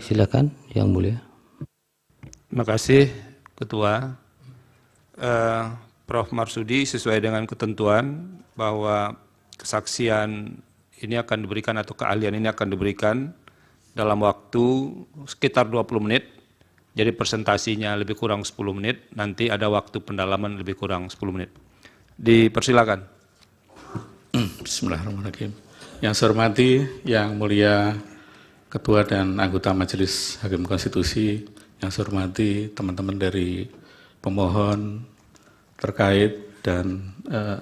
Silakan, Yang Mulia. Terima kasih, Ketua. Prof. Marsudi, sesuai dengan ketentuan bahwa kesaksian ini akan diberikan atau keahlian ini akan diberikan dalam waktu sekitar 20 menit. Jadi presentasinya lebih kurang 10 menit, nanti ada waktu pendalaman lebih kurang 10 menit. Dipersilakan. Bismillahirrahmanirrahim. Yang saya hormati, Yang Mulia Ketua dan anggota Majelis Hakim Konstitusi, yang saya hormati teman-teman dari pemohon terkait dan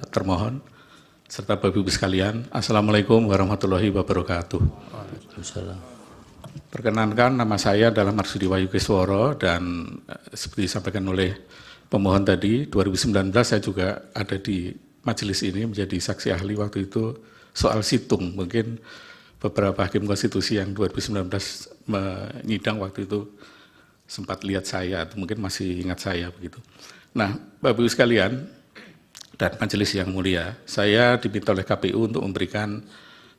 termohon, serta Bapak Ibu sekalian, Assalamualaikum warahmatullahi wabarakatuh. Waalaikumsalam. Perkenankan, nama saya adalah Marsudi Wahyu Kisworo, dan seperti disampaikan oleh pemohon tadi, 2019 saya juga ada di majelis ini menjadi saksi ahli waktu itu soal situng. Mungkin beberapa hakim konstitusi yang 2019 menyidang waktu itu sempat lihat saya, atau mungkin masih ingat saya begitu. Nah, Bapak Ibu sekalian dan majelis yang mulia, saya diminta oleh KPU untuk memberikan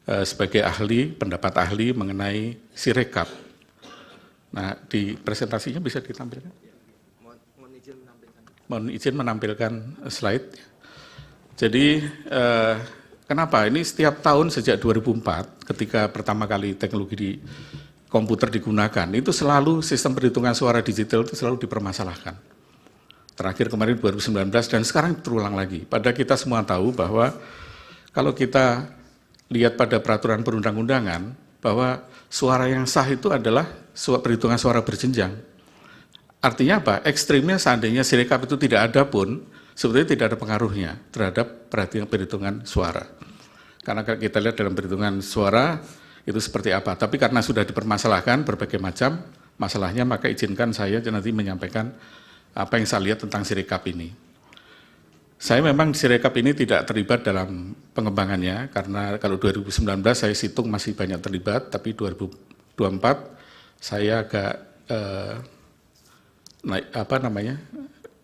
sebagai ahli, pendapat ahli mengenai Sirekap. Nah, di presentasinya bisa ditampilkan? Mohon izin menampilkan slide. Jadi, kenapa? Ini setiap tahun sejak 2004, ketika pertama kali teknologi di komputer digunakan, itu selalu sistem perhitungan suara digital itu selalu dipermasalahkan. Terakhir kemarin 2019 dan sekarang terulang lagi. Padahal kita semua tahu bahwa kalau kita lihat pada peraturan perundang-undangan bahwa suara yang sah itu adalah perhitungan suara berjenjang. Artinya apa? Ekstrimnya seandainya Sirekap itu tidak ada pun, sebetulnya tidak ada pengaruhnya terhadap perhitungan suara. Karena kita lihat dalam perhitungan suara itu seperti apa. Tapi karena sudah dipermasalahkan berbagai macam masalahnya, maka izinkan saya nanti menyampaikan apa yang saya lihat tentang Sirekap ini. Saya memang Sirekap ini tidak terlibat dalam pengembangannya, karena kalau 2019 saya hitung masih banyak terlibat, tapi 2024 saya agak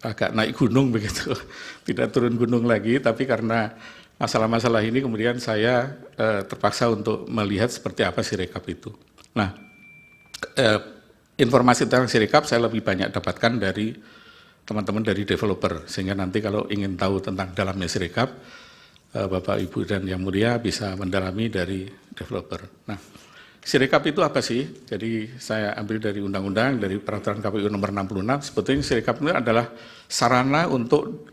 agak naik gunung begitu, tidak turun gunung lagi, tapi karena masalah-masalah ini kemudian saya terpaksa untuk melihat seperti apa Sirekap itu. Nah, informasi tentang Sirekap saya lebih banyak dapatkan dari teman-teman dari developer, sehingga nanti kalau ingin tahu tentang dalamnya Sirekap, Bapak, Ibu, dan Yang Mulia bisa mendalami dari developer. Nah, Sirekap itu apa sih? Jadi saya ambil dari undang-undang, dari peraturan KPU nomor 66, sebetulnya Sirekap itu adalah sarana untuk,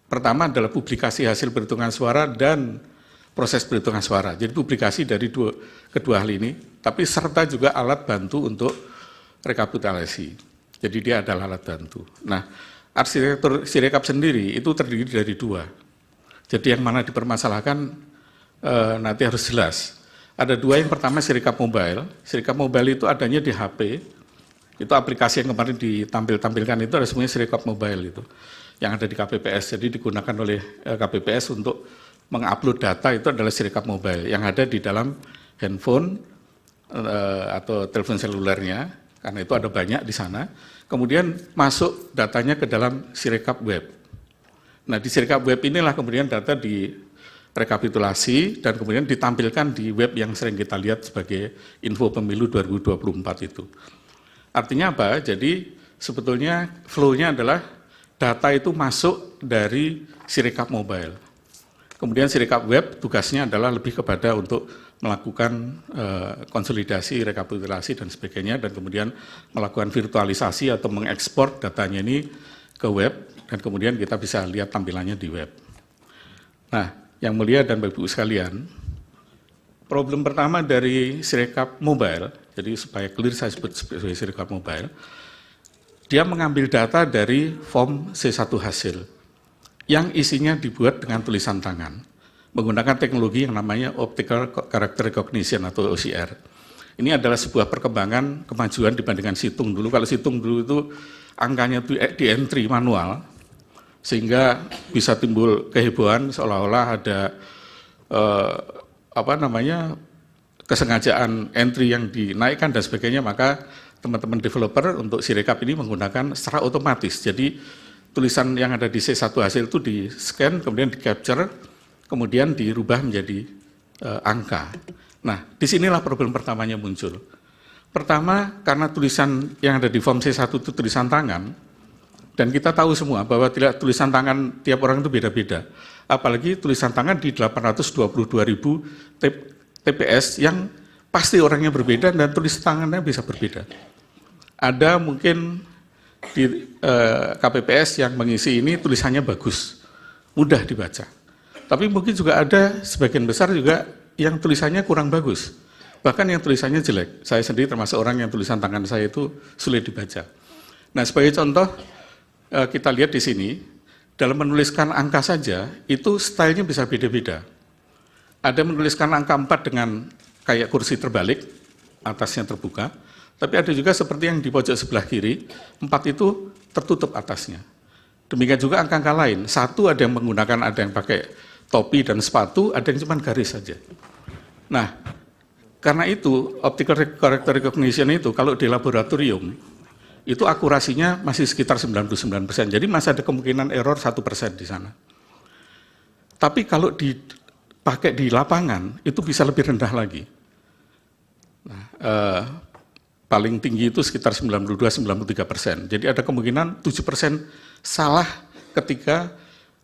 pertama adalah publikasi hasil perhitungan suara dan proses perhitungan suara. Jadi publikasi dari kedua hal ini, tapi serta juga alat bantu untuk rekapitulasi. Jadi dia adalah alat bantu. Nah, arsitektur Sirekap sendiri itu terdiri dari dua. Jadi yang mana dipermasalahkan nanti harus jelas. Ada dua, yang pertama Sirekap Mobile. Sirekap Mobile itu adanya di HP. Itu aplikasi yang kemarin ditampilkan itu ada semuanya Sirekap Mobile itu. Yang ada di KPPS. Jadi digunakan oleh KPPS untuk mengupload data, itu adalah Sirekap Mobile. Yang ada di dalam handphone atau telepon selulernya, karena itu ada banyak di sana. Kemudian masuk datanya ke dalam Sirekap Web. Nah, di Sirekap Web inilah kemudian data direkapitulasi dan kemudian ditampilkan di web yang sering kita lihat sebagai info pemilu 2024 itu. Artinya apa? Jadi sebetulnya flow-nya adalah data itu masuk dari Sirekap Mobile. Kemudian Sirekap Web tugasnya adalah lebih kepada untuk melakukan konsolidasi, rekapitulasi, dan sebagainya, dan kemudian melakukan virtualisasi atau mengekspor datanya ini ke web, dan kemudian kita bisa lihat tampilannya di web. Nah, Yang Mulia dan Bapak Ibu sekalian, problem pertama dari Sirekap Mobile, jadi supaya clear saya sebut sebagai Sirekap Mobile, dia mengambil data dari form C1 hasil, yang isinya dibuat dengan tulisan tangan, menggunakan teknologi yang namanya Optical Character Recognition atau OCR. Ini adalah sebuah perkembangan kemajuan dibandingkan situng dulu. Kalau situng dulu itu angkanya di entry manual, sehingga bisa timbul kehebohan seolah-olah ada kesengajaan entry yang dinaikkan dan sebagainya. Maka teman-teman developer untuk Sirekap ini menggunakan secara otomatis. Jadi tulisan yang ada di C1 hasil itu di-scan, kemudian di-capture, kemudian dirubah menjadi angka. Nah, disinilah problem pertamanya muncul. Pertama, karena tulisan yang ada di form C1 itu tulisan tangan, dan kita tahu semua bahwa tulisan tangan tiap orang itu beda-beda. Apalagi tulisan tangan di 822.000 TPS yang pasti orangnya berbeda dan tulisan tangannya bisa berbeda. Ada mungkin di KPPS yang mengisi ini tulisannya bagus, mudah dibaca. Tapi mungkin juga ada sebagian besar juga yang tulisannya kurang bagus. Bahkan yang tulisannya jelek. Saya sendiri termasuk orang yang tulisan tangan saya itu sulit dibaca. Nah, sebagai contoh, kita lihat di sini, dalam menuliskan angka saja, itu stylenya bisa beda-beda. Ada menuliskan angka 4 dengan kayak kursi terbalik, atasnya terbuka, tapi ada juga seperti yang di pojok sebelah kiri, 4 itu tertutup atasnya. Demikian juga angka-angka lain, 1 ada yang menggunakan, ada yang pakai topi dan sepatu, ada yang cuma garis saja. Nah, karena itu, optical character recognition itu, kalau di laboratorium, itu akurasinya masih sekitar 99%. Jadi masih ada kemungkinan error 1% di sana. Tapi kalau dipakai di lapangan, itu bisa lebih rendah lagi. Nah, paling tinggi itu sekitar 92-93%. Jadi ada kemungkinan 7% salah ketika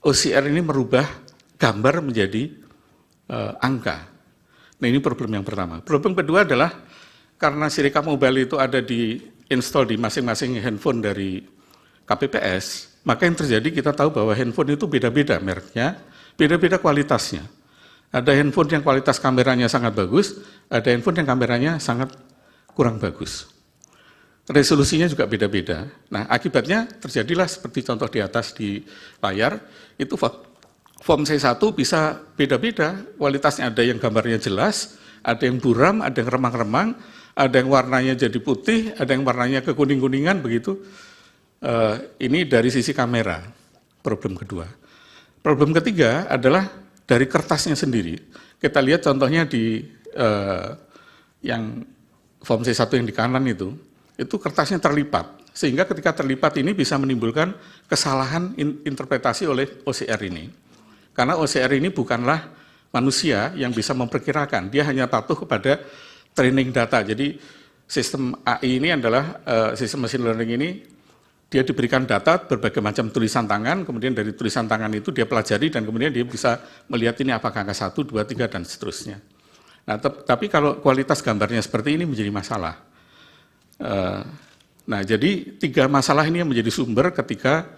OCR ini merubah gambar menjadi angka. Nah, ini problem yang pertama. Problem kedua adalah karena Sirekap Mobile itu ada di install di masing-masing handphone dari KPPS, maka yang terjadi kita tahu bahwa handphone itu beda-beda mereknya, beda-beda kualitasnya. Ada handphone yang kualitas kameranya sangat bagus, ada handphone yang kameranya sangat kurang bagus. Resolusinya juga beda-beda. Nah, akibatnya terjadilah seperti contoh di atas di layar, itu form C1 bisa beda-beda, kualitasnya ada yang gambarnya jelas, ada yang buram, ada yang remang-remang, ada yang warnanya jadi putih, ada yang warnanya kekuning-kuningan, begitu. Ini dari sisi kamera, problem kedua. Problem ketiga adalah dari kertasnya sendiri. Kita lihat contohnya di yang form C1 yang di kanan itu kertasnya terlipat. Sehingga ketika terlipat ini bisa menimbulkan kesalahan interpretasi oleh OCR ini. Karena OCR ini bukanlah manusia yang bisa memperkirakan, dia hanya patuh kepada training data. Jadi sistem AI ini adalah sistem machine learning ini, dia diberikan data berbagai macam tulisan tangan, kemudian dari tulisan tangan itu dia pelajari dan kemudian dia bisa melihat ini apakah angka 1, 2, 3 dan seterusnya. Nah, tapi kalau kualitas gambarnya seperti ini menjadi masalah. Nah, jadi 3 masalah ini yang menjadi sumber ketika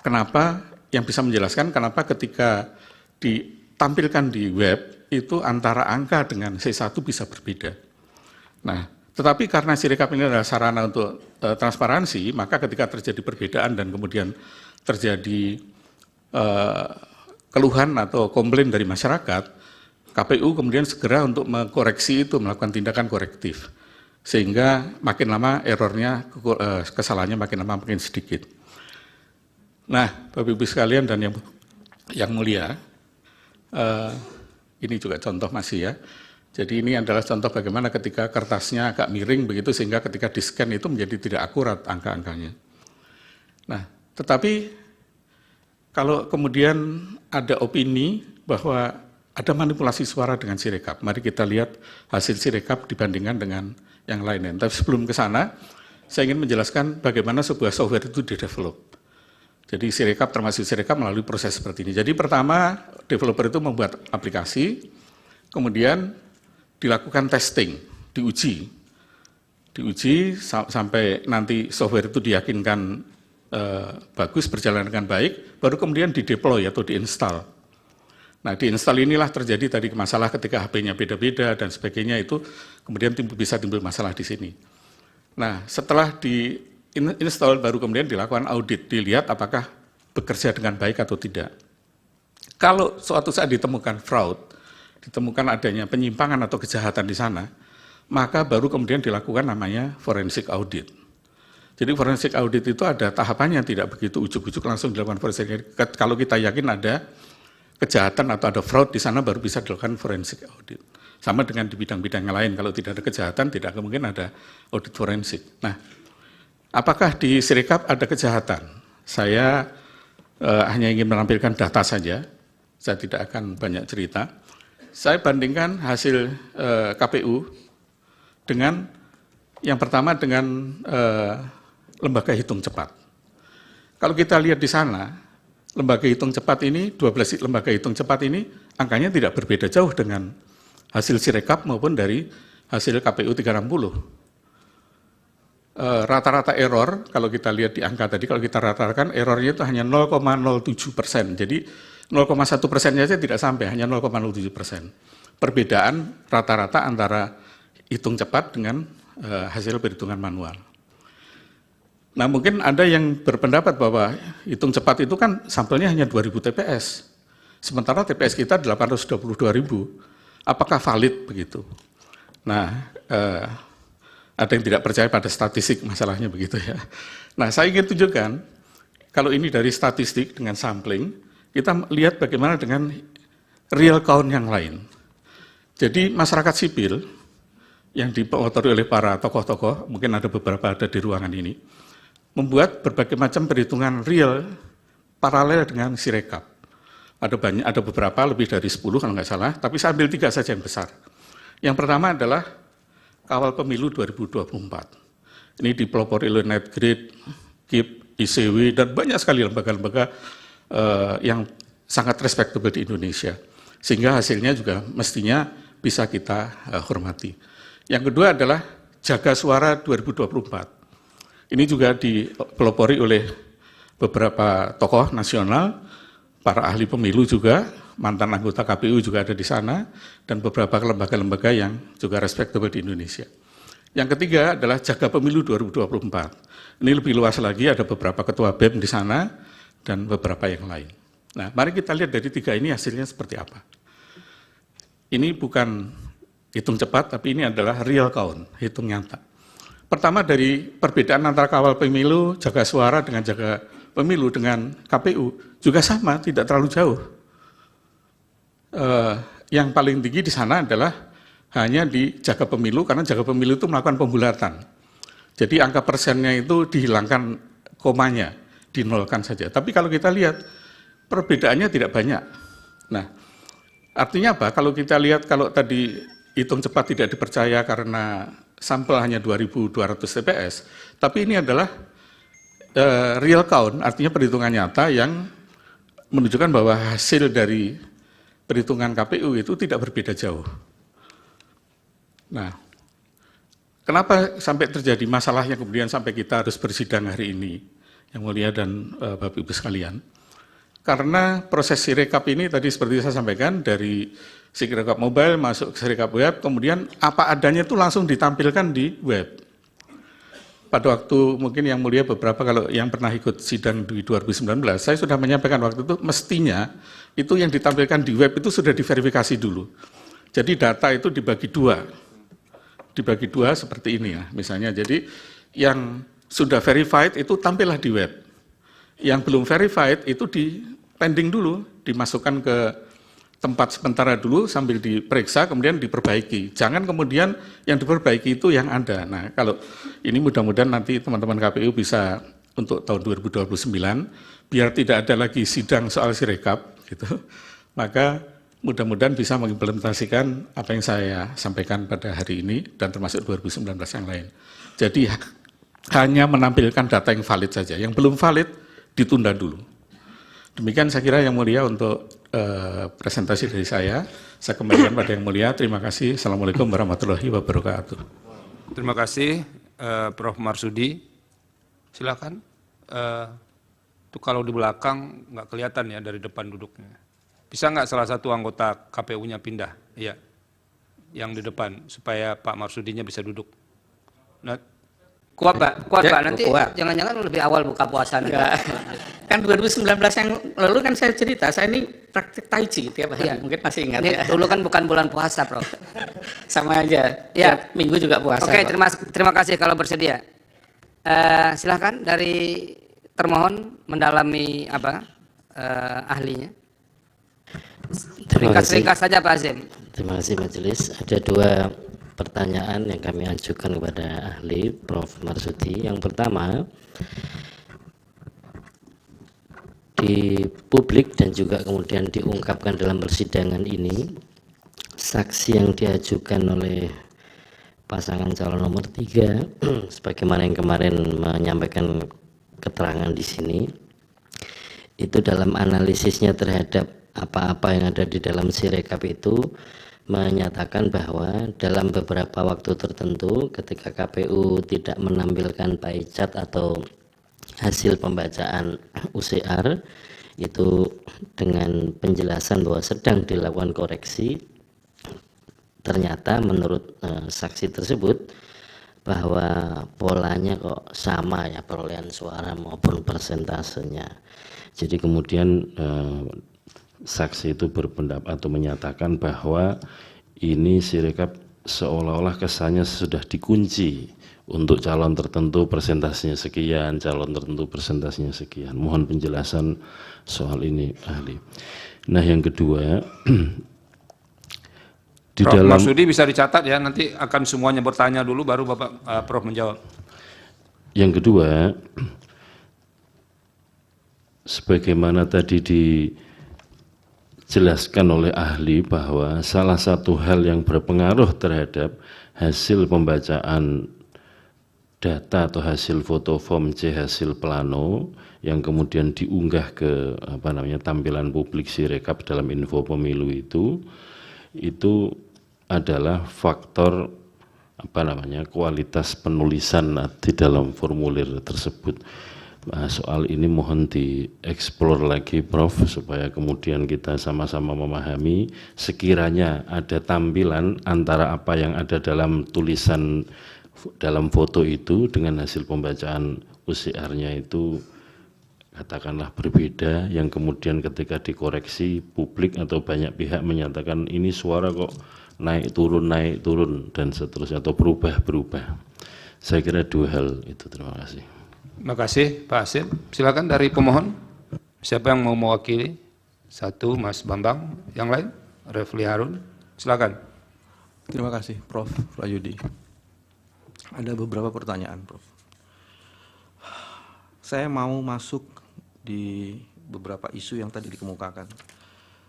kenapa yang bisa menjelaskan kenapa ketika ditampilkan di web itu antara angka dengan C1 bisa berbeda. Nah, tetapi karena Sirekap ini adalah sarana untuk transparansi, maka ketika terjadi perbedaan dan kemudian terjadi keluhan atau komplain dari masyarakat, KPU kemudian segera untuk mengkoreksi itu, melakukan tindakan korektif. Sehingga makin lama errornya, kesalahannya makin lama makin sedikit. Nah, Bapak Ibu sekalian dan yang mulia, ini juga contoh masih ya. Jadi ini adalah contoh bagaimana ketika kertasnya agak miring begitu sehingga ketika di-scan itu menjadi tidak akurat angka-angkanya. Nah, tetapi kalau kemudian ada opini bahwa ada manipulasi suara dengan Sirekap, mari kita lihat hasil Sirekap dibandingkan dengan yang lainnya. Tapi sebelum ke sana, saya ingin menjelaskan bagaimana sebuah software itu di-develop. Jadi Sirekap termasuk Sirekap melalui proses seperti ini. Jadi pertama, developer itu membuat aplikasi, kemudian dilakukan testing, diuji sampai nanti software itu diyakinkan bagus, berjalan dengan baik, baru kemudian dideploy atau diinstal. Nah, diinstal inilah terjadi tadi masalah ketika HP-nya beda-beda dan sebagainya itu kemudian bisa timbul masalah di sini. Nah, setelah diinstal baru kemudian dilakukan audit, dilihat apakah bekerja dengan baik atau tidak. Kalau suatu saat ditemukan fraud, ditemukan adanya penyimpangan atau kejahatan di sana, maka baru kemudian dilakukan namanya forensic audit. Jadi forensic audit itu ada tahapannya, tidak begitu ujuk-ujuk langsung dilakukan forensic audit. Kalau kita yakin ada kejahatan atau ada fraud di sana baru bisa dilakukan forensic audit. Sama dengan di bidang-bidang yang lain, kalau tidak ada kejahatan tidak mungkin ada audit forensik. Nah, apakah di Sirekap ada kejahatan? Saya hanya ingin menampilkan data saja, saya tidak akan banyak cerita. Saya bandingkan hasil KPU dengan Yang pertama dengan lembaga hitung cepat. Kalau kita lihat di sana, lembaga hitung cepat ini, 12 lembaga hitung cepat ini, angkanya tidak berbeda jauh dengan hasil Sirekap maupun dari hasil KPU 360. Rata-rata error, kalau kita lihat di angka tadi, kalau kita ratakan errornya itu hanya 0,07%. Jadi 0,1% saja tidak sampai, hanya 0,07%. Perbedaan rata-rata antara hitung cepat dengan hasil perhitungan manual. Nah, mungkin ada yang berpendapat bahwa hitung cepat itu kan sampelnya hanya 2.000 TPS. Sementara TPS kita 822.000. Apakah valid begitu? Nah, ada yang tidak percaya pada statistik, masalahnya begitu ya. Nah, saya ingin tunjukkan, kalau ini dari statistik dengan sampling, kita lihat bagaimana dengan real count yang lain. Jadi masyarakat sipil yang dipotori oleh para tokoh-tokoh, mungkin ada beberapa ada di ruangan ini, membuat berbagai macam perhitungan real paralel dengan Sirekap. Ada beberapa, lebih dari 10 kalau nggak salah, tapi saya ambil 3 saja yang besar. Yang pertama adalah Kawal Pemilu 2024. Ini dipelopori oleh Netgrid, KIP, ICW, dan banyak sekali lembaga-lembaga yang sangat respectable di Indonesia. Sehingga hasilnya juga mestinya bisa kita hormati. Yang kedua adalah Jaga Suara 2024. Ini juga dipelopori oleh beberapa tokoh nasional, para ahli pemilu juga, mantan anggota KPU juga ada di sana, dan beberapa lembaga-lembaga yang juga respectable di Indonesia. Yang ketiga adalah Jaga Pemilu 2024. Ini lebih luas lagi, ada beberapa ketua BEM di sana, dan beberapa yang lain. Nah, mari kita lihat dari 3 ini hasilnya seperti apa. Ini bukan hitung cepat, tapi ini adalah real count, hitung nyata. Pertama dari perbedaan antara Kawal Pemilu, Jaga Suara dengan Jaga Pemilu dengan KPU juga sama, tidak terlalu jauh. Yang paling tinggi di sana adalah hanya di Jaga Pemilu, karena Jaga Pemilu itu melakukan pembulatan. Jadi angka persennya itu dihilangkan komanya, dinolkan saja. Tapi kalau kita lihat, perbedaannya tidak banyak. Nah, artinya apa? Kalau kita lihat, kalau tadi hitung cepat tidak dipercaya karena sampel hanya 2.200 TPS, tapi ini adalah real count, artinya perhitungan nyata yang menunjukkan bahwa hasil dari perhitungan KPU itu tidak berbeda jauh. Nah, kenapa sampai terjadi masalahnya kemudian sampai kita harus bersidang hari ini, Yang Mulia dan Bapak Ibu sekalian? Karena proses Sirekap ini tadi seperti saya sampaikan, dari Sirekap mobile masuk ke Sirekap web, kemudian apa adanya itu langsung ditampilkan di web. Pada waktu mungkin Yang Mulia beberapa kalau yang pernah ikut sidang di 2019, saya sudah menyampaikan waktu itu mestinya itu yang ditampilkan di web itu sudah diverifikasi dulu. Jadi data itu dibagi dua seperti ini ya misalnya. Jadi yang sudah verified itu tampillah di web. Yang belum verified itu di pending dulu, dimasukkan ke tempat sementara dulu sambil diperiksa, kemudian diperbaiki. Jangan kemudian yang diperbaiki itu yang ada. Nah, kalau ini mudah-mudahan nanti teman-teman KPU bisa untuk tahun 2029, biar tidak ada lagi sidang soal Sirekap, gitu. Maka mudah-mudahan bisa mengimplementasikan apa yang saya sampaikan pada hari ini dan termasuk 2019 yang lain. Jadi hanya menampilkan data yang valid saja. Yang belum valid ditunda dulu. Demikian saya kira Yang Mulia untuk presentasi dari saya. Saya kembalikan pada Yang Mulia. Terima kasih. Assalamualaikum warahmatullahi wabarakatuh. Terima kasih Prof. Marsudi. Silakan. Itu kalau di belakang nggak kelihatan ya dari depan duduknya. Bisa nggak salah satu anggota KPU-nya pindah? Iya. Yang di depan supaya Pak Marsudinya bisa duduk. Nah, Kuat Pak, nanti kuat. jangan-jangan lebih awal buka puasa nanti. Kan 2019 yang lalu kan saya cerita, saya ini praktik tai chi tiap hari, Iya. mungkin masih ingat Ini ya. dulu kan bukan bulan puasa, Prof. Sama aja, Ya. tiap minggu juga puasa. Oke, Pak. terima kasih kalau bersedia. Silahkan dari termohon mendalami apa ahlinya. Ringkas saja Pak Azim. Terima kasih majelis. Ada 2 pertanyaan yang kami ajukan kepada ahli Prof. Marsudi. Yang pertama, di publik dan juga kemudian diungkapkan dalam persidangan ini, saksi yang diajukan oleh pasangan calon nomor 3 sebagaimana yang kemarin menyampaikan keterangan di sini, itu dalam analisisnya terhadap apa-apa yang ada di dalam Sirekap itu menyatakan bahwa dalam beberapa waktu tertentu ketika KPU tidak menampilkan pie chart atau hasil pembacaan UCR itu dengan penjelasan bahwa sedang dilakukan koreksi, ternyata menurut saksi tersebut bahwa polanya kok sama ya, perolehan suara maupun persentasenya. Jadi kemudian saksi itu berpendapat atau menyatakan bahwa ini Sirekap seolah-olah kesannya sudah dikunci untuk calon tertentu presentasinya sekian, calon tertentu presentasinya sekian. Mohon penjelasan soal ini ahli. Nah yang kedua, di Prof. dalam Marsudi bisa dicatat ya, nanti akan semuanya bertanya dulu baru Bapak Prof menjawab. yang kedua, sebagaimana tadi dijelaskan oleh ahli bahwa salah satu hal yang berpengaruh terhadap hasil pembacaan data atau hasil foto form C hasil plano yang kemudian diunggah ke tampilan publik Sirekap dalam info pemilu itu adalah faktor kualitas penulisan di dalam formulir tersebut. Soal ini mohon dieksplor lagi Prof, supaya kemudian kita sama-sama memahami sekiranya ada tampilan antara apa yang ada dalam tulisan dalam foto itu dengan hasil pembacaan UCR-nya itu katakanlah berbeda, yang kemudian ketika dikoreksi publik atau banyak pihak menyatakan ini suara kok naik turun dan seterusnya atau berubah. Saya kira dua hal itu. Terima kasih. Terima kasih Pak Hasim. Silakan dari pemohon. Siapa yang mau mewakili? Satu Mas Bambang, yang lain Refli Harun. Silakan. Terima kasih Prof. Rayudi. Ada beberapa pertanyaan Prof. Saya mau masuk di beberapa isu yang tadi dikemukakan.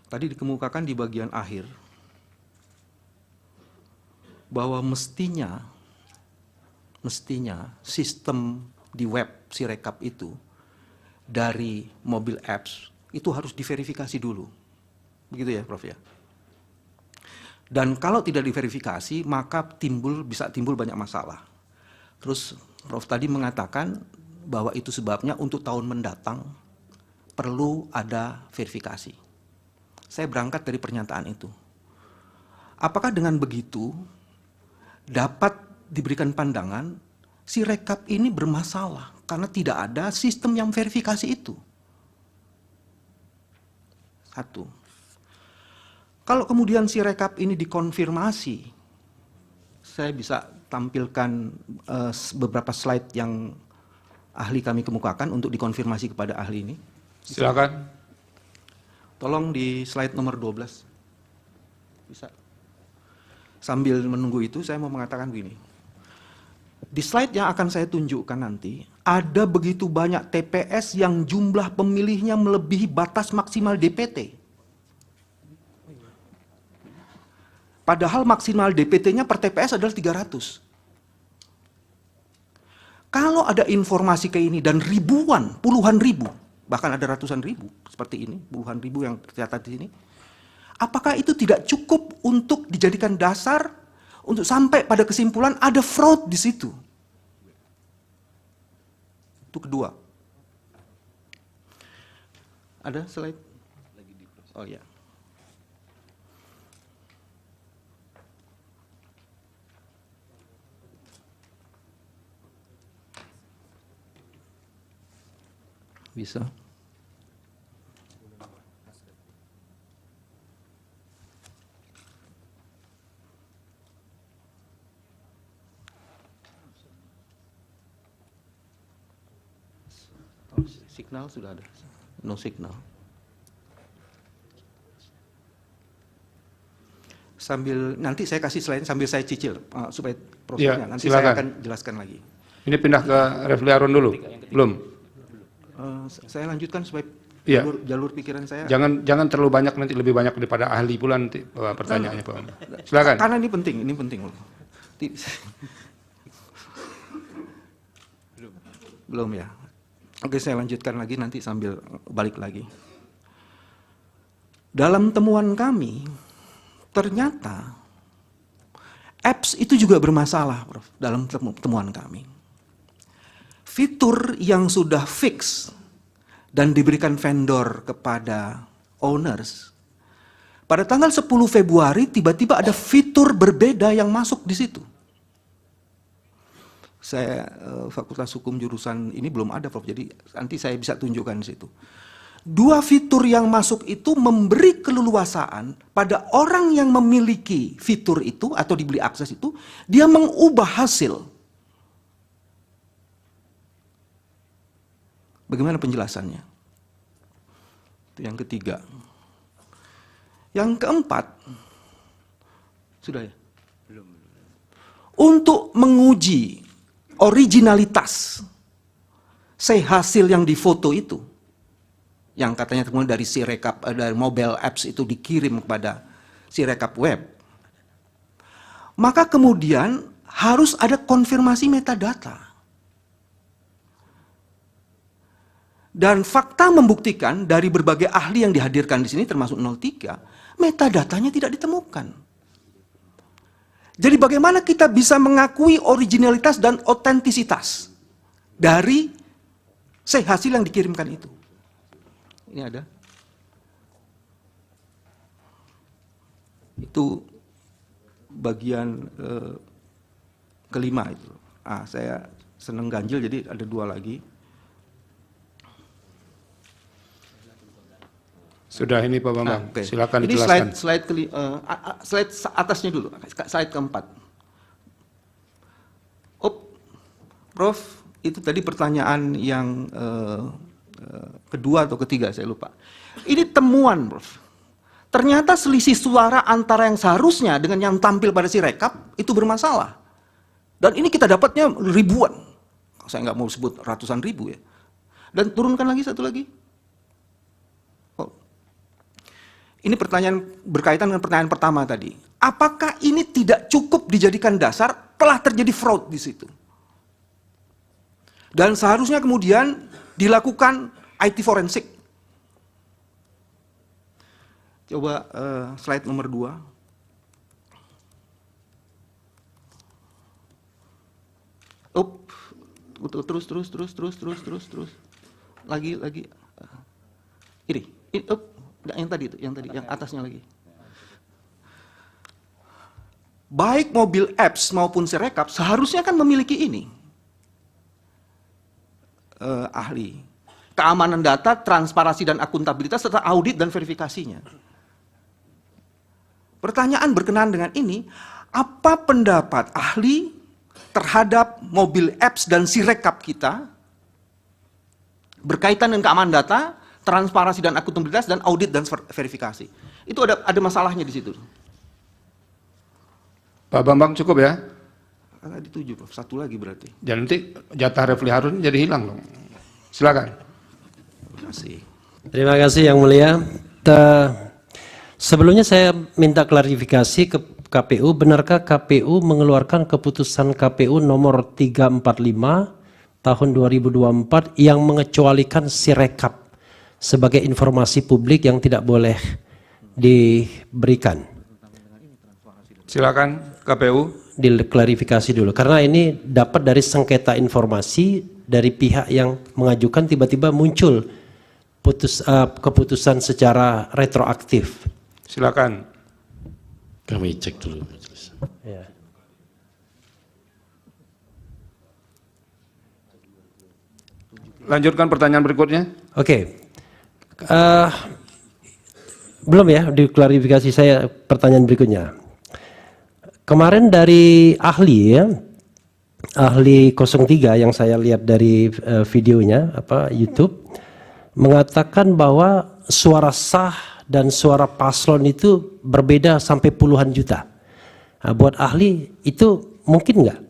Tadi dikemukakan di bagian akhir bahwa mestinya sistem di web Sirekap itu dari mobil apps itu harus diverifikasi dulu. Begitu ya Prof ya? Dan kalau tidak diverifikasi maka bisa timbul banyak masalah. Terus Prof tadi mengatakan bahwa itu sebabnya untuk tahun mendatang perlu ada verifikasi. Saya berangkat dari pernyataan itu. Apakah dengan begitu dapat diberikan pandangan Sirekap ini bermasalah karena tidak ada sistem yang verifikasi itu? Satu. Kalau kemudian Sirekap ini dikonfirmasi, saya bisa tampilkan beberapa slide yang ahli kami kemukakan untuk dikonfirmasi kepada ahli ini. Silakan. Tolong di slide nomor 12. Bisa. Sambil menunggu itu saya mau mengatakan begini. Di slide yang akan saya tunjukkan nanti, ada begitu banyak TPS yang jumlah pemilihnya melebihi batas maksimal DPT. Padahal maksimal DPT-nya per TPS adalah 300. Kalau ada informasi kayak ini dan ribuan, puluhan ribu, bahkan ada ratusan ribu seperti ini, puluhan ribu yang tercatat di sini, apakah itu tidak cukup untuk dijadikan dasar untuk sampai pada kesimpulan ada fraud di situ? Itu kedua. Ada slide? Oh ya. Bisa. Signal sudah ada. No signal. Sambil nanti saya kasih slide sambil saya cicil supaya prosesnya. Nanti silakan. saya akan jelaskan lagi. Ini pindah ke Refli Harun dulu. Belum. Saya lanjutkan supaya Iya. jalur pikiran saya. Jangan terlalu banyak, nanti lebih banyak daripada ahli pula nanti pertanyaannya Pak. Silakan. Karena ini penting. Belum ya. Oke, saya lanjutkan lagi nanti sambil balik lagi. Dalam temuan kami, ternyata apps itu juga bermasalah, Prof, dalam temuan kami. Fitur yang sudah fix dan diberikan vendor kepada owners, pada tanggal 10 Februari tiba-tiba ada fitur berbeda yang masuk di situ. Saya Fakultas Hukum jurusan ini belum ada, Prof, jadi nanti saya bisa tunjukkan di situ. Dua fitur yang masuk itu memberi keleluasaan pada orang yang memiliki fitur itu atau dibeli akses itu, dia mengubah hasil. Bagaimana penjelasannya? Itu yang ketiga. Yang keempat, sudah ya? Belum. Untuk menguji originalitas hasil yang difoto itu, yang katanya kemudian dari Sirekap, dari mobile apps itu dikirim kepada Sirekap web, maka kemudian harus ada konfirmasi metadata. Dan fakta membuktikan dari berbagai ahli yang dihadirkan di sini termasuk 03, metadatanya tidak ditemukan. Jadi bagaimana kita bisa mengakui originalitas dan otentisitas dari hasil yang dikirimkan itu? Ini ada. Itu bagian kelima itu. Saya seneng ganjil jadi ada dua lagi. Sudah ini Pak Bambang, Okay. silakan ini jelaskan. slide atasnya dulu, slide keempat. Prof, itu tadi pertanyaan yang kedua atau ketiga, saya lupa. Ini temuan, Prof. Ternyata selisih suara antara yang seharusnya dengan yang tampil pada Sirekap itu bermasalah. Dan ini kita dapatnya ribuan. Saya nggak mau sebut ratusan ribu ya. Dan turunkan lagi satu lagi. Ini pertanyaan berkaitan dengan pertanyaan pertama tadi. Apakah ini tidak cukup dijadikan dasar telah terjadi fraud di situ? Dan seharusnya kemudian dilakukan IT forensik. Coba slide nomor 2. Terus. Lagi. Ini, yang tadi itu, yang atasnya lagi. Baik mobil apps maupun Sirekap seharusnya kan memiliki ini. Ahli. Keamanan data, transparansi dan akuntabilitas, serta audit dan verifikasinya. Pertanyaan berkenaan dengan ini, apa pendapat ahli terhadap mobil apps dan Sirekap kita berkaitan dengan keamanan data, transparansi dan akuntabilitas, dan audit dan verifikasi? Itu ada masalahnya di situ. Pak Bambang cukup ya? Tadi 7, Prof. Satu lagi berarti. Jangan nanti jatah Refli Harun jadi hilang dong. Silakan. Terima kasih. Terima kasih Yang Mulia. Sebelumnya saya minta klarifikasi ke KPU, benarkah KPU mengeluarkan keputusan KPU nomor 345 tahun 2024 yang mengecualikan Sirekap sebagai informasi publik yang tidak boleh diberikan? Silakan KPU. Diklarifikasi dulu, karena ini dapat dari sengketa informasi dari pihak yang mengajukan, tiba-tiba muncul keputusan secara retroaktif. Silakan. Kami cek dulu. Ya. Lanjutkan pertanyaan berikutnya. Oke. Belum ya diklarifikasi saya pertanyaan berikutnya. Kemarin dari ahli ya, ahli 03 yang saya lihat dari videonya YouTube mengatakan bahwa suara sah dan suara paslon itu berbeda sampai puluhan juta. Nah, buat ahli itu mungkin nggak?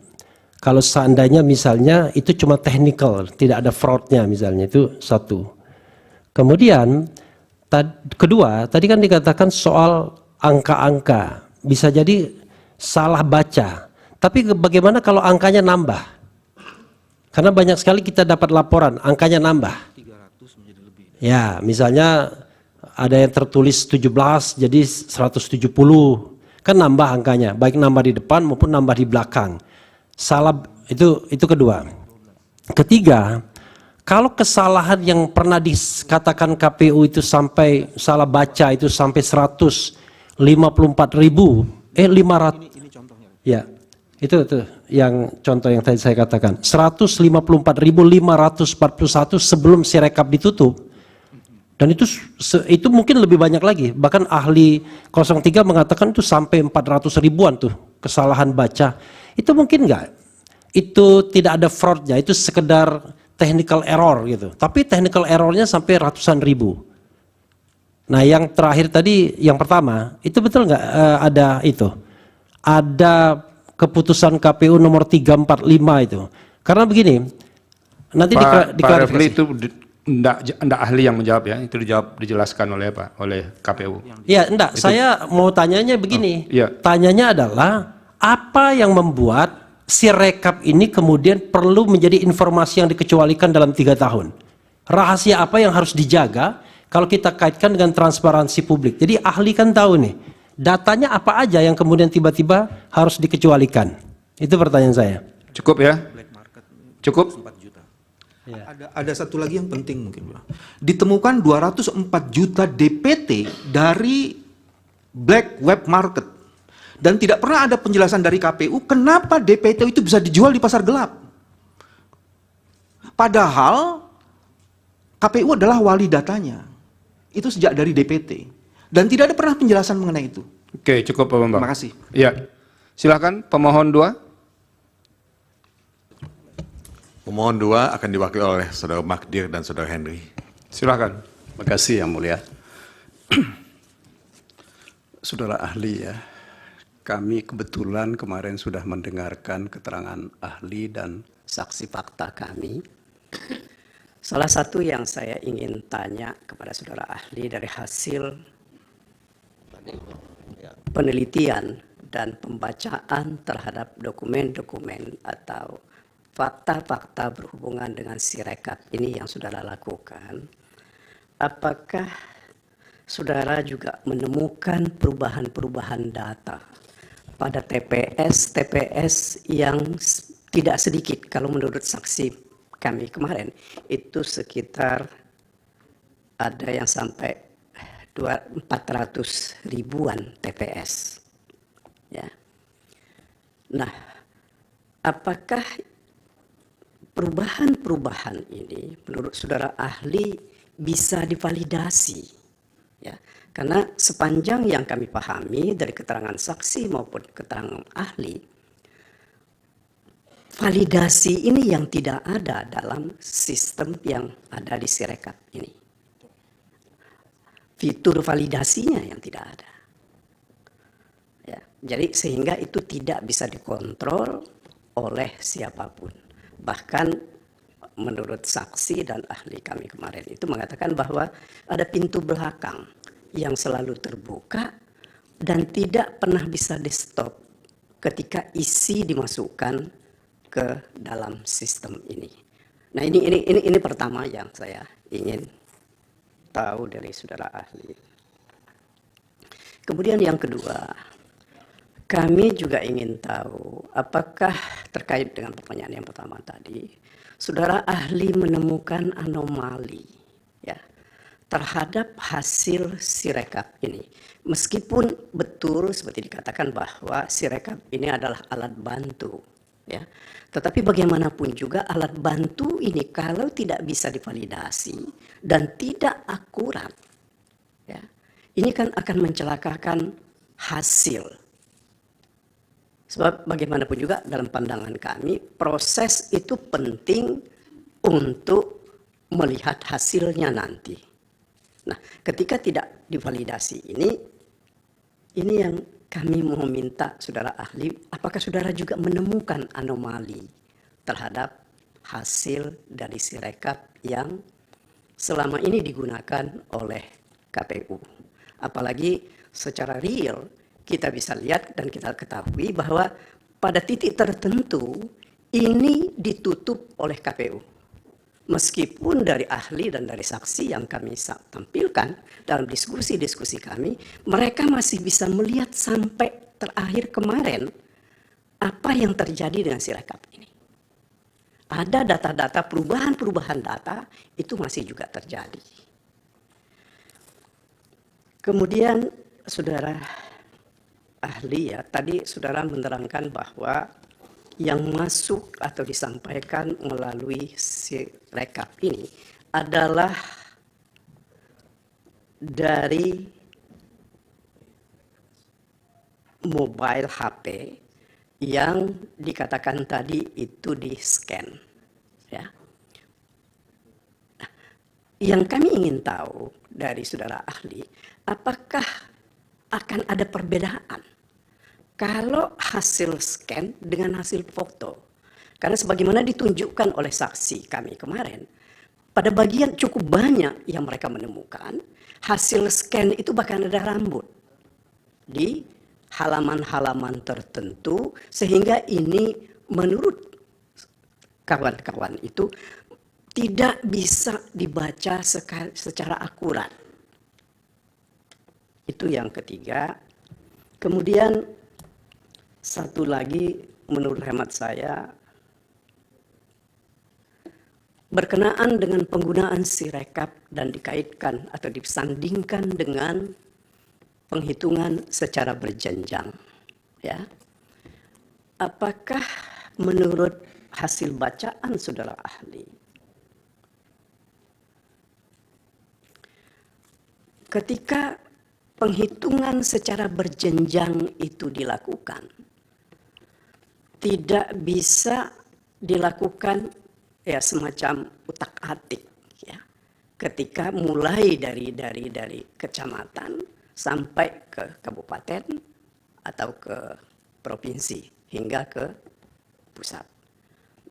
Kalau seandainya misalnya itu cuma technical, tidak ada fraudnya misalnya, itu satu. Kemudian kedua, tadi kan dikatakan soal angka-angka, bisa jadi salah baca. Tapi bagaimana kalau angkanya nambah? Karena banyak sekali kita dapat laporan angkanya nambah. Ya, misalnya ada yang tertulis 17 jadi 170, kan nambah angkanya, baik nambah di depan maupun nambah di belakang. Salah itu kedua. Ketiga, kalau kesalahan yang pernah dikatakan KPU itu sampai salah baca itu sampai 154.500, ya itu yang contoh yang tadi saya katakan 154.541 sebelum Sirekap ditutup. Dan itu mungkin lebih banyak lagi. Bahkan ahli 03 mengatakan itu sampai 400 ribuan tuh kesalahan baca. Itu mungkin enggak? Itu tidak ada fraudnya, itu sekedar technical error gitu. Tapi technical errornya sampai ratusan ribu. Nah yang terakhir tadi, yang pertama, itu betul enggak ada itu? Ada keputusan KPU nomor 345 itu. Karena begini, nanti Pak diklarifikasi. Refli itu enggak ahli yang menjawab ya, itu dijelaskan oleh KPU. Iya, enggak. Saya mau tanyanya begini. iya. Tanyanya adalah apa yang membuat Sirekap ini kemudian perlu menjadi informasi yang dikecualikan dalam 3 tahun? Rahasia apa yang harus dijaga kalau kita kaitkan dengan transparansi publik? Jadi ahli kan tahu nih, datanya apa aja yang kemudian tiba-tiba harus dikecualikan? Itu pertanyaan saya. Cukup ya? Cukup? Ada satu lagi yang penting mungkin, Pak. Ditemukan 204 juta DPT dari black web market. Dan tidak pernah ada penjelasan dari KPU kenapa DPT itu bisa dijual di pasar gelap. Padahal KPU adalah wali datanya. Itu sejak dari DPT. Dan tidak ada pernah penjelasan mengenai itu. Oke, cukup Pak Bambang. Terima kasih. Iya. Silakan pemohon 2. Pemohon 2 akan diwakili oleh Saudara Magdir dan Saudara Henry. Silakan. Terima kasih Yang Mulia. Saudara ahli ya, kami kebetulan kemarin sudah mendengarkan keterangan ahli dan saksi fakta kami. Salah satu yang saya ingin tanya kepada saudara ahli dari hasil penelitian dan pembacaan terhadap dokumen-dokumen atau fakta-fakta berhubungan dengan Sirekap ini yang saudara lakukan, apakah saudara juga menemukan perubahan-perubahan data pada TPS yang tidak sedikit? Kalau menurut saksi kami kemarin itu sekitar ada yang sampai 400 ribuan TPS. Ya. Nah, apakah perubahan-perubahan ini menurut saudara ahli bisa divalidasi? Ya, karena sepanjang yang kami pahami dari keterangan saksi maupun keterangan ahli, validasi ini yang tidak ada dalam sistem yang ada di Sirekap ini. Fitur validasinya yang tidak ada. Ya, jadi sehingga itu tidak bisa dikontrol oleh siapapun. Bahkan menurut saksi dan ahli kami kemarin itu mengatakan bahwa ada pintu belakang yang selalu terbuka dan tidak pernah bisa di-stop ketika isi dimasukkan ke dalam sistem ini. Nah, ini pertama yang saya ingin tahu dari saudara ahli. Kemudian yang kedua, kami juga ingin tahu apakah terkait dengan pertanyaan yang pertama tadi, saudara ahli menemukan anomali ya terhadap hasil Sirekap ini. Meskipun betul seperti dikatakan bahwa Sirekap ini adalah alat bantu ya. Tetapi bagaimanapun juga alat bantu ini kalau tidak bisa divalidasi dan tidak akurat ya, ini kan akan mencelakakan hasil. Sebab bagaimanapun juga dalam pandangan kami, proses itu penting untuk melihat hasilnya nanti. Nah, ketika tidak divalidasi ini yang kami mau minta saudara ahli, apakah saudara juga menemukan anomali terhadap hasil dari Sirekap yang selama ini digunakan oleh KPU. Apalagi secara real, kita bisa lihat dan kita ketahui bahwa pada titik tertentu ini ditutup oleh KPU. Meskipun dari ahli dan dari saksi yang kami tampilkan dalam diskusi-diskusi kami, mereka masih bisa melihat sampai terakhir kemarin apa yang terjadi dengan Sirekap ini. Ada data-data, perubahan-perubahan data itu masih juga terjadi. Kemudian saudara ahli ya, tadi saudara menerangkan bahwa yang masuk atau disampaikan melalui Sirekap ini adalah dari mobile HP yang dikatakan tadi itu di-scan. Ya. Nah, yang kami ingin tahu dari saudara ahli, apakah akan ada perbedaan kalau hasil scan dengan hasil foto? Karena sebagaimana ditunjukkan oleh saksi kami kemarin, pada bagian cukup banyak yang mereka menemukan, hasil scan itu bahkan ada rambut di halaman-halaman tertentu, sehingga ini menurut kawan-kawan itu tidak bisa dibaca secara akurat. Itu yang ketiga. Kemudian satu lagi menurut hemat saya, berkenaan dengan penggunaan Sirekap dan dikaitkan atau disandingkan dengan penghitungan secara berjenjang. Ya. Apakah menurut hasil bacaan saudara ahli, ketika penghitungan secara berjenjang itu dilakukan, tidak bisa dilakukan ya semacam utak-atik ya, ketika mulai dari kecamatan sampai ke kabupaten atau ke provinsi hingga ke pusat.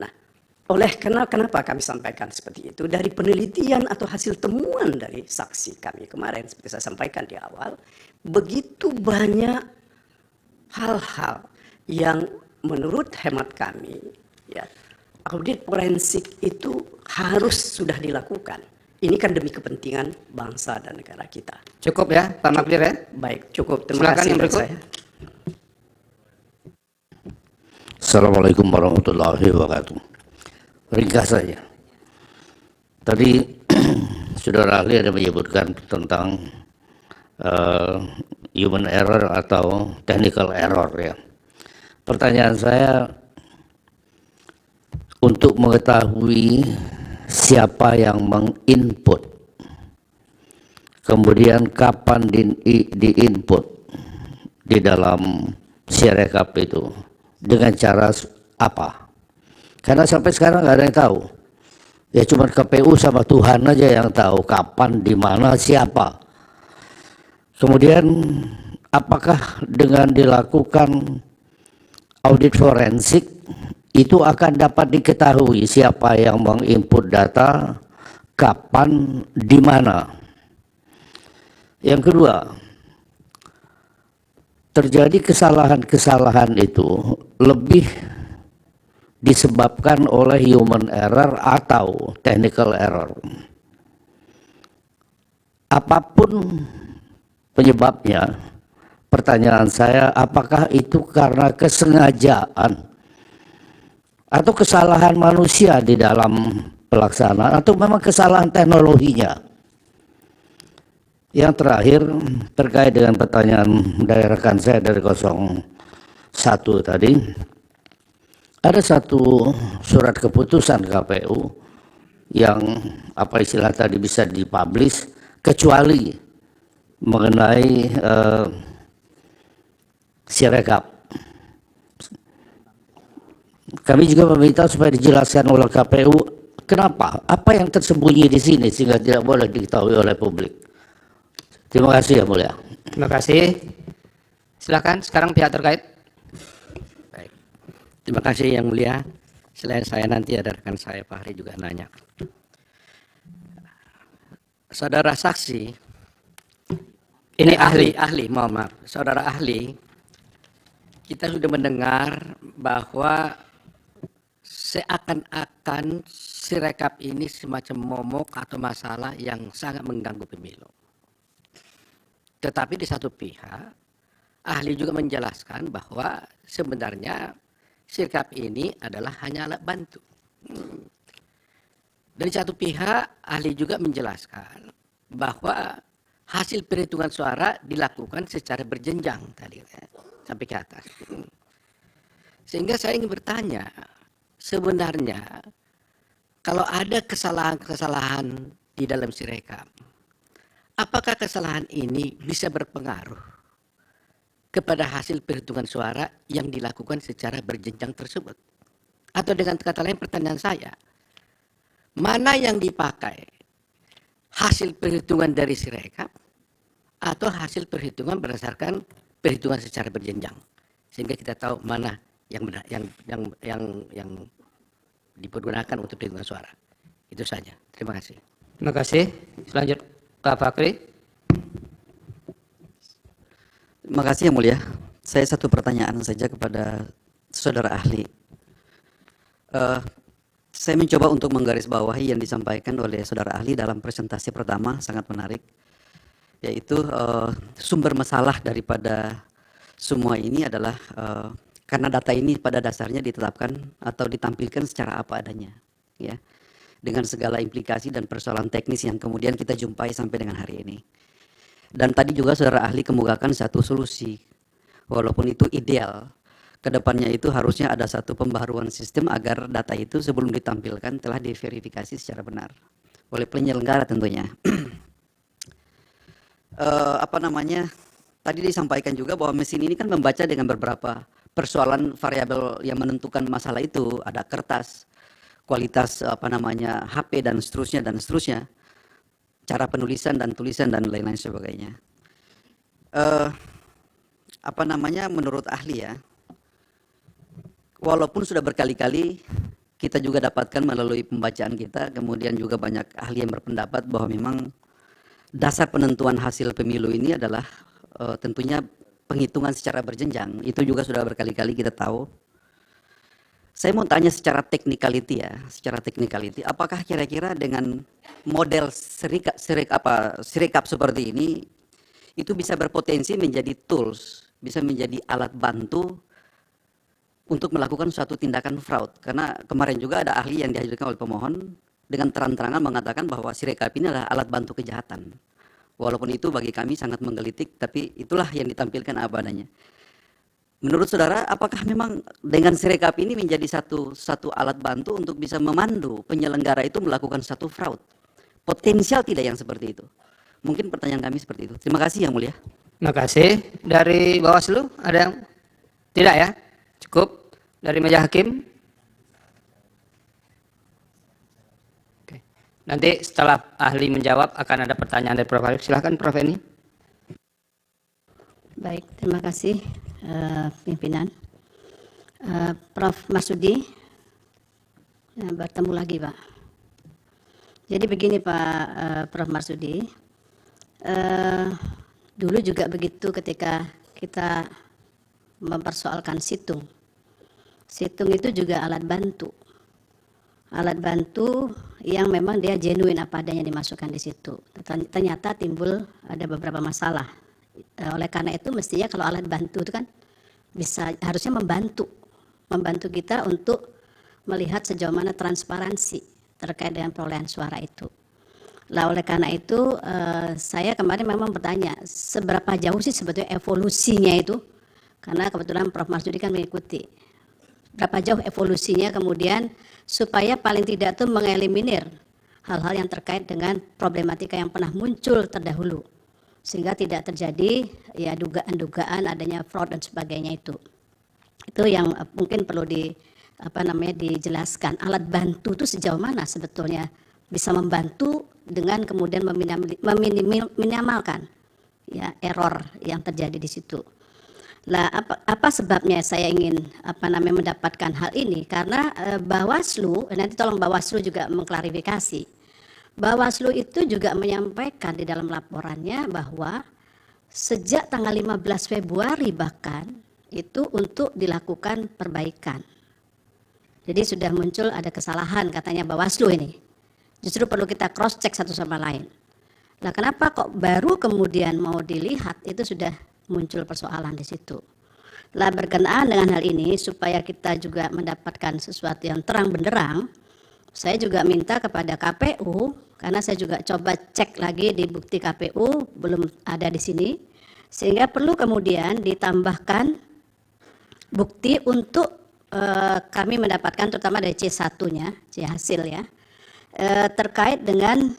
Nah, kenapa kami sampaikan seperti itu? Dari penelitian atau hasil temuan dari saksi kami kemarin, seperti saya sampaikan di awal, begitu banyak hal-hal yang menurut hemat kami, ya, audit forensik itu harus sudah dilakukan. Ini kan demi kepentingan bangsa dan negara kita. Cukup ya, Pak Magdir ya? Baik, cukup. Terima Silakan kasih yang dari berikut. saya. Assalamualaikum warahmatullahi wabarakatuh. Ringkas saja. Tadi saudara ahli ada menyebutkan tentang human error atau technical error ya. Pertanyaan saya, untuk mengetahui siapa yang menginput, kemudian kapan diinput di dalam Sirekap itu, dengan cara apa? Karena sampai sekarang nggak ada yang tahu. Ya cuma KPU sama Tuhan aja yang tahu kapan, di mana, siapa. Kemudian apakah dengan dilakukan audit forensik itu akan dapat diketahui siapa yang menginput data, kapan, di mana. Yang kedua, terjadi kesalahan-kesalahan itu lebih disebabkan oleh human error atau technical error. Apapun penyebabnya, pertanyaan saya, apakah itu karena kesengajaan atau kesalahan manusia di dalam pelaksanaan, atau memang kesalahan teknologinya? Yang terakhir, terkait dengan pertanyaan dari rekan saya dari 01 tadi, ada satu surat keputusan KPU yang apa istilah tadi bisa dipublish, kecuali mengenai Sirekap. Kami juga meminta supaya dijelaskan oleh KPU kenapa, apa yang tersembunyi di sini sehingga tidak boleh diketahui oleh publik. Terima kasih yang mulia. Terima kasih. Silakan sekarang pihak terkait. Baik. Terima kasih yang mulia. Selain saya nanti ada rekan saya Fahri juga nanya. Saudara saksi, ini ahli, mohon maaf. Saudara ahli, kita sudah mendengar bahwa seakan-akan Sirekap ini semacam momok atau masalah yang sangat mengganggu pemilu. Tetapi di satu pihak, ahli juga menjelaskan bahwa sebenarnya Sirekap ini adalah hanya alat bantu. Dari satu pihak, ahli juga menjelaskan bahwa hasil perhitungan suara dilakukan secara berjenjang tadi, sampai ke atas. Sehingga saya ingin bertanya, sebenarnya kalau ada kesalahan-kesalahan di dalam Sirekap, apakah kesalahan ini bisa berpengaruh kepada hasil perhitungan suara yang dilakukan secara berjenjang tersebut? Atau dengan kata lain, pertanyaan saya, mana yang dipakai? Hasil perhitungan dari Sirekap atau hasil perhitungan berdasarkan perhitungan secara berjenjang, sehingga kita tahu mana yang benar, yang dipergunakan untuk perhitungan suara. Itu saja. Terima kasih. Terima kasih. Selanjutnya Pak Fakri. Terima kasih yang mulia. Saya satu pertanyaan saja kepada saudara ahli. Saya mencoba untuk menggarisbawahi yang disampaikan oleh saudara ahli dalam presentasi pertama, sangat menarik, yaitu sumber masalah daripada semua ini adalah karena data ini pada dasarnya ditetapkan atau ditampilkan secara apa adanya, ya, dengan segala implikasi dan persoalan teknis yang kemudian kita jumpai sampai dengan hari ini. Dan tadi juga saudara ahli kemukakan satu solusi, walaupun itu ideal, kedepannya itu harusnya ada satu pembaharuan sistem agar data itu sebelum ditampilkan telah diverifikasi secara benar oleh penyelenggara tentunya. Tadi disampaikan juga bahwa mesin ini kan membaca dengan beberapa persoalan variabel yang menentukan masalah itu, ada kertas, kualitas HP dan seterusnya, cara penulisan dan tulisan dan lain-lain sebagainya. Menurut ahli ya, walaupun sudah berkali-kali kita juga dapatkan melalui pembacaan kita, kemudian juga banyak ahli yang berpendapat bahwa memang dasar penentuan hasil pemilu ini adalah tentunya penghitungan secara berjenjang. Itu juga sudah berkali-kali kita tahu. Saya mau tanya secara technicality ya, apakah kira-kira dengan model Sirekap seperti ini itu bisa berpotensi menjadi tools, bisa menjadi alat bantu untuk melakukan suatu tindakan fraud? Karena kemarin juga ada ahli yang dihadirkan oleh pemohon dengan terang-terangan mengatakan bahwa Sirekap ini adalah alat bantu kejahatan. Walaupun itu bagi kami sangat menggelitik, tapi itulah yang ditampilkan apa adanya. Menurut saudara, apakah memang dengan Sirekap ini menjadi satu alat bantu untuk bisa memandu penyelenggara itu melakukan satu fraud? Potensial tidak yang seperti itu? Mungkin pertanyaan kami seperti itu. Terima kasih yang mulia. Terima kasih. Dari Bawaslu ada yang tidak ya? Cukup. Dari meja hakim. Oke. Nanti setelah ahli menjawab akan ada pertanyaan dari Prof. Silakan Prof. Eni. Baik, terima kasih pimpinan. Prof. Marsudi, bertemu lagi Pak. Jadi begini Pak Prof. Marsudi, dulu juga begitu ketika kita mempersoalkan situng. Situng itu juga alat bantu. Alat bantu yang memang dia genuine apa adanya dimasukkan di situ. Ternyata timbul ada beberapa masalah. Oleh karena itu mestinya kalau alat bantu itu kan harusnya membantu kita untuk melihat sejauh mana transparansi terkait dengan perolehan suara itu. Lah oleh karena itu saya kemarin memang bertanya seberapa jauh sih sebetulnya evolusinya itu, karena kebetulan Prof. Marsudi kan mengikuti berapa jauh evolusinya kemudian supaya paling tidak itu mengeliminir hal-hal yang terkait dengan problematika yang pernah muncul terdahulu, sehingga tidak terjadi ya dugaan-dugaan adanya fraud dan sebagainya itu yang mungkin perlu dijelaskan. Alat bantu itu sejauh mana sebetulnya bisa membantu dengan kemudian meminimalkan ya error yang terjadi di situ. Lah apa sebabnya saya ingin mendapatkan hal ini? Karena Bawaslu, nanti tolong Bawaslu juga mengklarifikasi. Bawaslu itu juga menyampaikan di dalam laporannya bahwa sejak tanggal 15 Februari bahkan itu untuk dilakukan perbaikan. Jadi sudah muncul ada kesalahan katanya Bawaslu ini. Justru perlu kita cross check satu sama lain. Nah, kenapa kok baru kemudian mau dilihat itu sudah muncul persoalan di situ. Nah, berkenaan dengan hal ini supaya kita juga mendapatkan sesuatu yang terang benderang, saya juga minta kepada KPU, karena saya juga coba cek lagi di bukti KPU belum ada di sini, sehingga perlu kemudian ditambahkan bukti untuk kami mendapatkan terutama dari C1-nya, C hasil ya, terkait dengan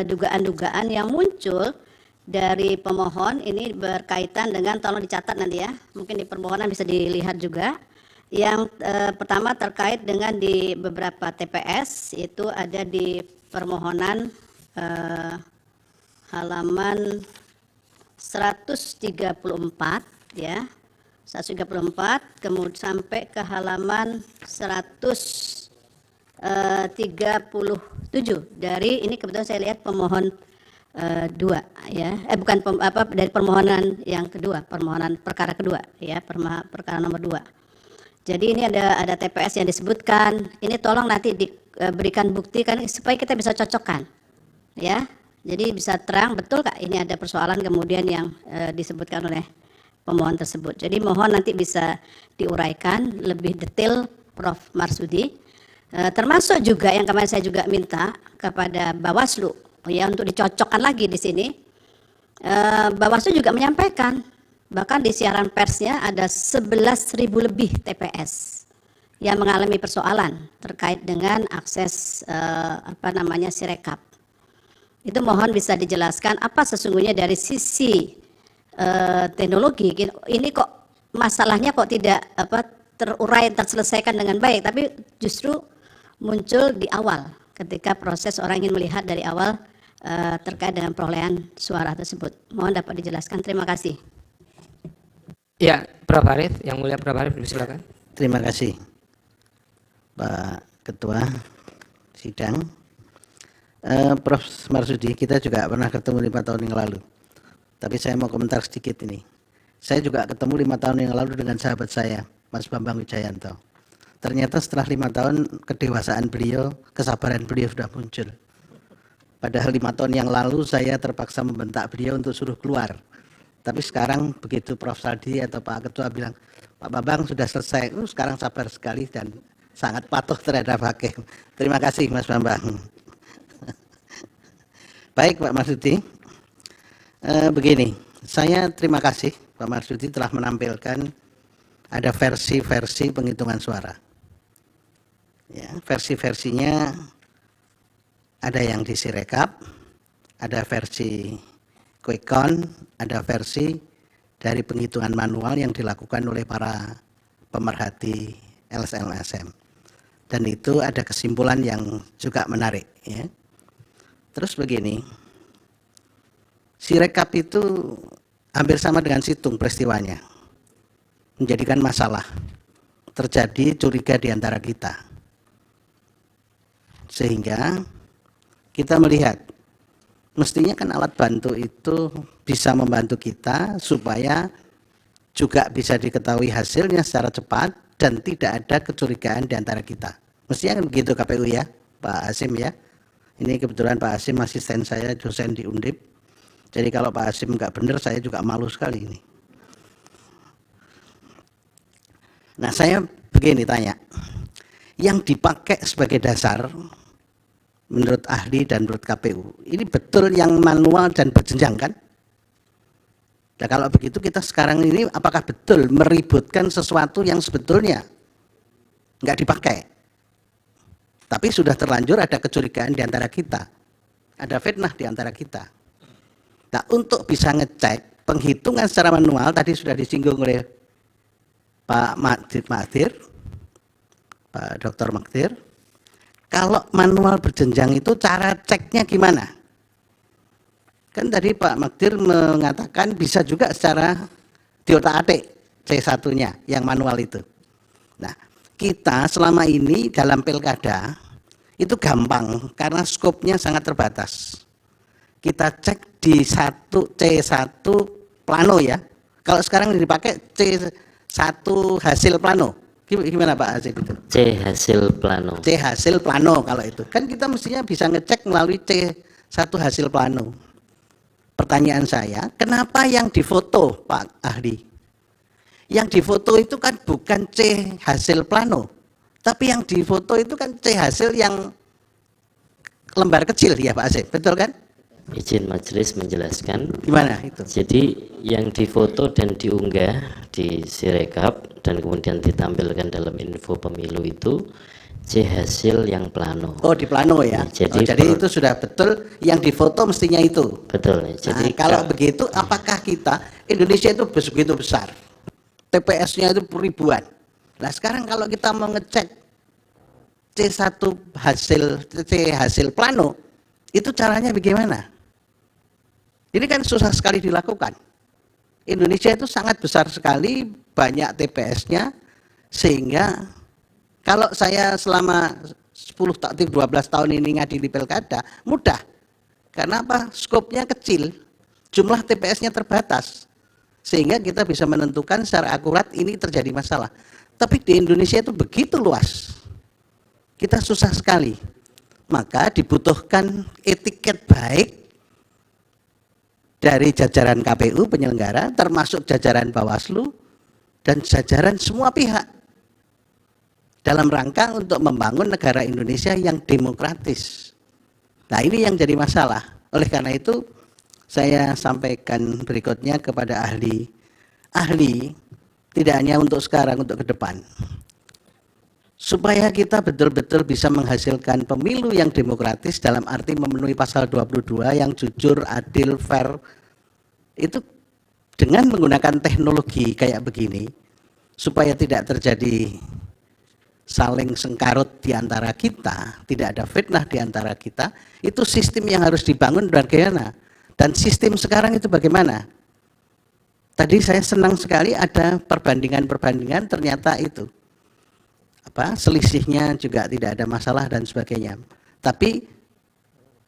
dugaan-dugaan yang muncul dari pemohon. Ini berkaitan dengan, tolong dicatat nanti ya, mungkin di permohonan bisa dilihat juga. Yang pertama terkait dengan di beberapa TPS, itu ada di permohonan halaman 134 ya, 134, kemudian sampai ke halaman 137 dari ini, kebetulan saya lihat pemohon 2 ya, bukan dari permohonan yang kedua, permohonan perkara kedua ya, perkara nomor 2. Jadi ini ada TPS yang disebutkan, ini tolong nanti diberikan bukti kan supaya kita bisa cocokkan ya, jadi bisa terang betul Kak ini ada persoalan kemudian yang disebutkan oleh pemohon tersebut. Jadi mohon nanti bisa diuraikan lebih detail Prof. Marsudi, termasuk juga yang kemarin saya juga minta kepada Bawaslu ya untuk dicocokkan lagi di sini. Bawaslu juga menyampaikan bahkan di siaran persnya ada 11.000 lebih TPS yang mengalami persoalan terkait dengan akses Sirekap. Itu mohon bisa dijelaskan apa sesungguhnya dari sisi teknologi ini kok masalahnya kok tidak terurai, terselesaikan dengan baik, tapi justru muncul di awal ketika proses orang ingin melihat dari awal terkait dengan perolehan suara tersebut. Mohon dapat dijelaskan. Terima kasih. Ya, Prof. Arief, yang mulia Prof. Arief, silakan. Terima kasih Pak Ketua Sidang. Prof. Marsudi, kita juga pernah ketemu 5 tahun yang lalu. Tapi saya mau komentar sedikit ini. Saya juga ketemu 5 tahun yang lalu dengan sahabat saya, Mas Bambang Wijayanto. Ternyata setelah 5 tahun kedewasaan beliau, kesabaran beliau sudah muncul. Padahal 5 tahun yang lalu saya terpaksa membentak beliau untuk suruh keluar. Tapi sekarang begitu Prof. Saldi atau Pak Ketua bilang, Pak Bambang sudah selesai, sekarang sabar sekali dan sangat patuh terhadap hakim. Terima kasih Mas Bambang. Baik Pak Marsudi. Begini, saya terima kasih Pak Marsudi telah menampilkan ada versi-versi penghitungan suara. Ya, versi-versinya ada yang di Sirekap, ada versi quick count, ada versi dari penghitungan manual yang dilakukan oleh para pemerhati LSM. Dan itu ada kesimpulan yang juga menarik. Ya. Terus begini, Sirekap itu hampir sama dengan situng peristiwanya, menjadikan masalah, terjadi curiga di antara kita. Sehingga kita melihat, mestinya kan alat bantu itu bisa membantu kita supaya juga bisa diketahui hasilnya secara cepat dan tidak ada kecurigaan di antara kita. Mestinya kan begitu KPU ya, Pak Hasim ya. Ini kebetulan Pak Hasim asisten saya, dosen di Undip. Jadi kalau Pak Hasim nggak benar, saya juga malu sekali ini. Nah, saya begini tanya, yang dipakai sebagai dasar menurut ahli dan menurut KPU, ini betul yang manual dan berjenjang kan? Nah, kalau begitu kita sekarang ini apakah betul meributkan sesuatu yang sebetulnya nggak dipakai? Tapi sudah terlanjur ada kecurigaan di antara kita, ada fitnah di antara kita. Nah, untuk bisa ngecek penghitungan secara manual, tadi sudah disinggung oleh Pak Magdir, Pak Dr. Magdir, kalau manual berjenjang itu cara ceknya gimana? Kan tadi Pak Magdir mengatakan bisa juga secara diotak-atik C1-nya yang manual itu. Nah, kita selama ini dalam pilkada itu gampang karena skopnya sangat terbatas. Kita cek di C1 plano ya. Kalau sekarang dipakai satu hasil plano. Gimana Pak Asif itu? C hasil plano. C hasil plano kalau itu. Kan kita mestinya bisa ngecek melalui C1 hasil plano. Pertanyaan saya, kenapa yang difoto Pak Ahli? Yang difoto itu kan bukan C hasil plano, tapi yang difoto itu kan C hasil yang lembar kecil ya Pak Asif, betul kan? Izin majelis menjelaskan. Gimana itu? Jadi yang difoto dan diunggah di Sirekap dan kemudian ditampilkan dalam info pemilu itu C hasil yang plano. Oh di plano ya. Jadi itu sudah betul yang difoto mestinya itu. Betul. Jadi kalau begitu apakah kita Indonesia itu begitu besar? TPS-nya itu ribuan. Nah sekarang kalau kita mau ngecek C1 hasil plano, itu caranya bagaimana? Ini kan susah sekali dilakukan. Indonesia itu sangat besar sekali, banyak TPS-nya, sehingga kalau saya selama 12 tahun ini ngadili pilkada, mudah. Karena apa? Skopnya kecil, jumlah TPS-nya terbatas. Sehingga kita bisa menentukan secara akurat ini terjadi masalah. Tapi di Indonesia itu begitu luas. Kita susah sekali. Maka dibutuhkan etiket baik dari jajaran KPU penyelenggara, termasuk jajaran Bawaslu, dan jajaran semua pihak. Dalam rangka untuk membangun negara Indonesia yang demokratis. Nah ini yang jadi masalah. Oleh karena itu, saya sampaikan berikutnya kepada ahli. Ahli tidak hanya untuk sekarang, untuk ke depan. Supaya kita betul-betul bisa menghasilkan pemilu yang demokratis dalam arti memenuhi pasal 22 yang jujur, adil, fair. Itu dengan menggunakan teknologi kayak begini, supaya tidak terjadi saling sengkarut di antara kita, tidak ada fitnah di antara kita, itu sistem yang harus dibangun bagaimana. Dan sistem sekarang itu bagaimana? Tadi saya senang sekali ada perbandingan-perbandingan, ternyata itu selisihnya juga tidak ada masalah dan sebagainya. Tapi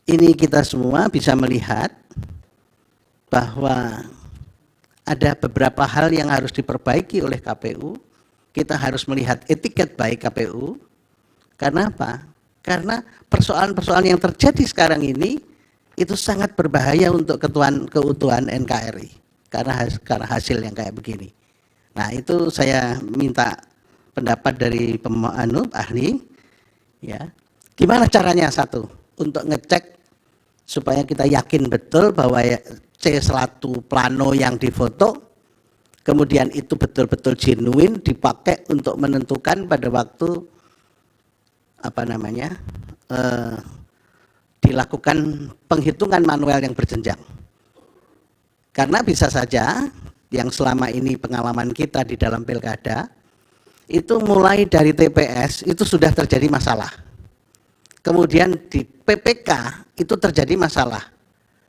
ini kita semua bisa melihat bahwa ada beberapa hal yang harus diperbaiki oleh KPU. Kita harus melihat etiket baik KPU. Karena apa? Karena persoalan-persoalan yang terjadi sekarang ini itu sangat berbahaya untuk keutuhan NKRI karena hasil yang kayak begini. Nah itu saya minta pendapat dari ahli, ya. Gimana caranya satu untuk ngecek supaya kita yakin betul bahwa C1 plano yang difoto, kemudian itu betul-betul genuine dipakai untuk menentukan pada waktu dilakukan penghitungan manual yang berjenjang. Karena bisa saja yang selama ini pengalaman kita di dalam pilkada itu mulai dari TPS itu sudah terjadi masalah. Kemudian di PPK itu terjadi masalah.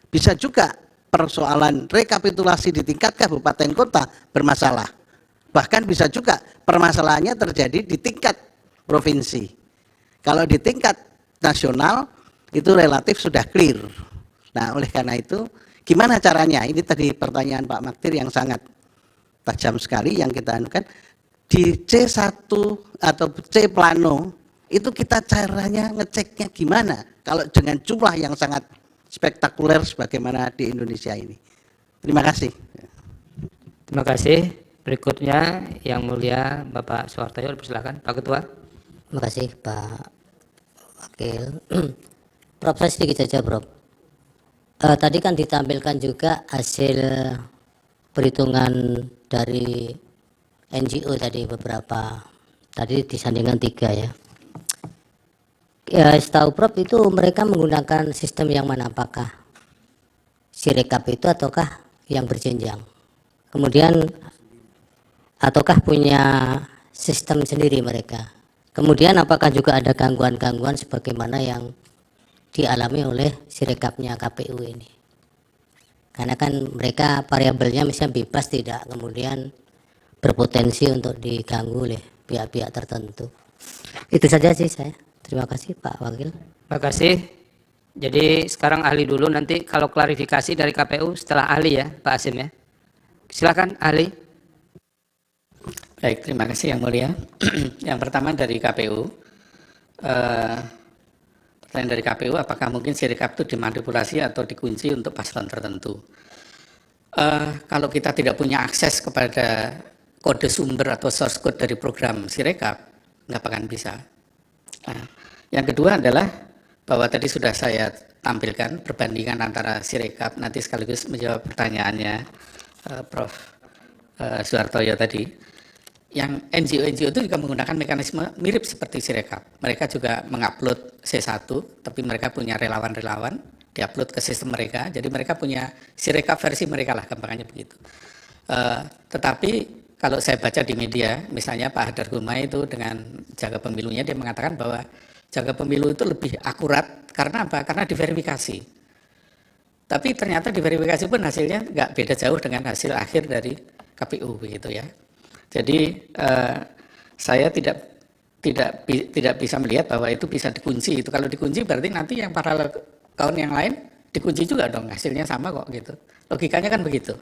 Bisa juga persoalan rekapitulasi di tingkat kabupaten kota bermasalah. Bahkan bisa juga permasalahannya terjadi di tingkat provinsi. Kalau di tingkat nasional itu relatif sudah clear. Nah, oleh karena itu gimana caranya? Ini tadi pertanyaan Pak Maktir yang sangat tajam sekali yang kita anukan. Di C1 atau C plano itu kita caranya ngeceknya gimana kalau dengan jumlah yang sangat spektakuler sebagaimana di Indonesia ini. Terima kasih. Terima kasih. Berikutnya yang mulia Bapak Suhartoyo, persilakan Pak Ketua. Terima kasih Pak Wakil. Prof, saya sedikit saja Prof. Tadi kan ditampilkan juga hasil perhitungan dari NGO tadi beberapa, tadi disandingkan 3 ya. Ya setahu Prof itu mereka menggunakan sistem yang mana, apakah Sirekap itu ataukah yang berjenjang? Kemudian ataukah punya sistem sendiri mereka? Kemudian apakah juga ada gangguan-gangguan sebagaimana yang dialami oleh Sirekapnya KPU ini? Karena kan mereka variabelnya misalnya bebas, tidak kemudian berpotensi untuk diganggu oleh pihak-pihak tertentu. Itu saja sih saya. Terima kasih Pak Wakil. Terima kasih. Jadi sekarang ahli dulu, nanti kalau klarifikasi dari KPU setelah ahli ya Pak Asim ya. Silakan ahli. Baik, terima kasih Yang Mulia. Yang pertama dari KPU. Pertanyaan dari KPU, apakah mungkin Sirekap itu dimanipulasi atau dikunci untuk paslon tertentu? Kalau kita tidak punya akses kepada kode sumber atau source code dari program Sirekap, nggak akan bisa. Nah, yang kedua adalah bahwa tadi sudah saya tampilkan perbandingan antara Sirekap, nanti sekaligus menjawab pertanyaannya Prof. Suhartoyo tadi. Yang NGO-NGO itu juga menggunakan mekanisme mirip seperti Sirekap. Mereka juga mengupload C1, tapi mereka punya relawan-relawan, diupload ke sistem mereka, jadi mereka punya Sirekap versi mereka lah, gampangnya begitu. Tetapi kalau saya baca di media, misalnya Pak Hadar Gumai itu dengan jaga pemilunya, dia mengatakan bahwa jaga pemilu itu lebih akurat, karena apa? Karena diverifikasi. Tapi ternyata diverifikasi pun hasilnya nggak beda jauh dengan hasil akhir dari KPU begitu ya. Jadi saya tidak bisa melihat bahwa itu bisa dikunci. Itu kalau dikunci berarti nanti yang paralel account yang lain dikunci juga dong, hasilnya sama kok gitu. Logikanya kan begitu.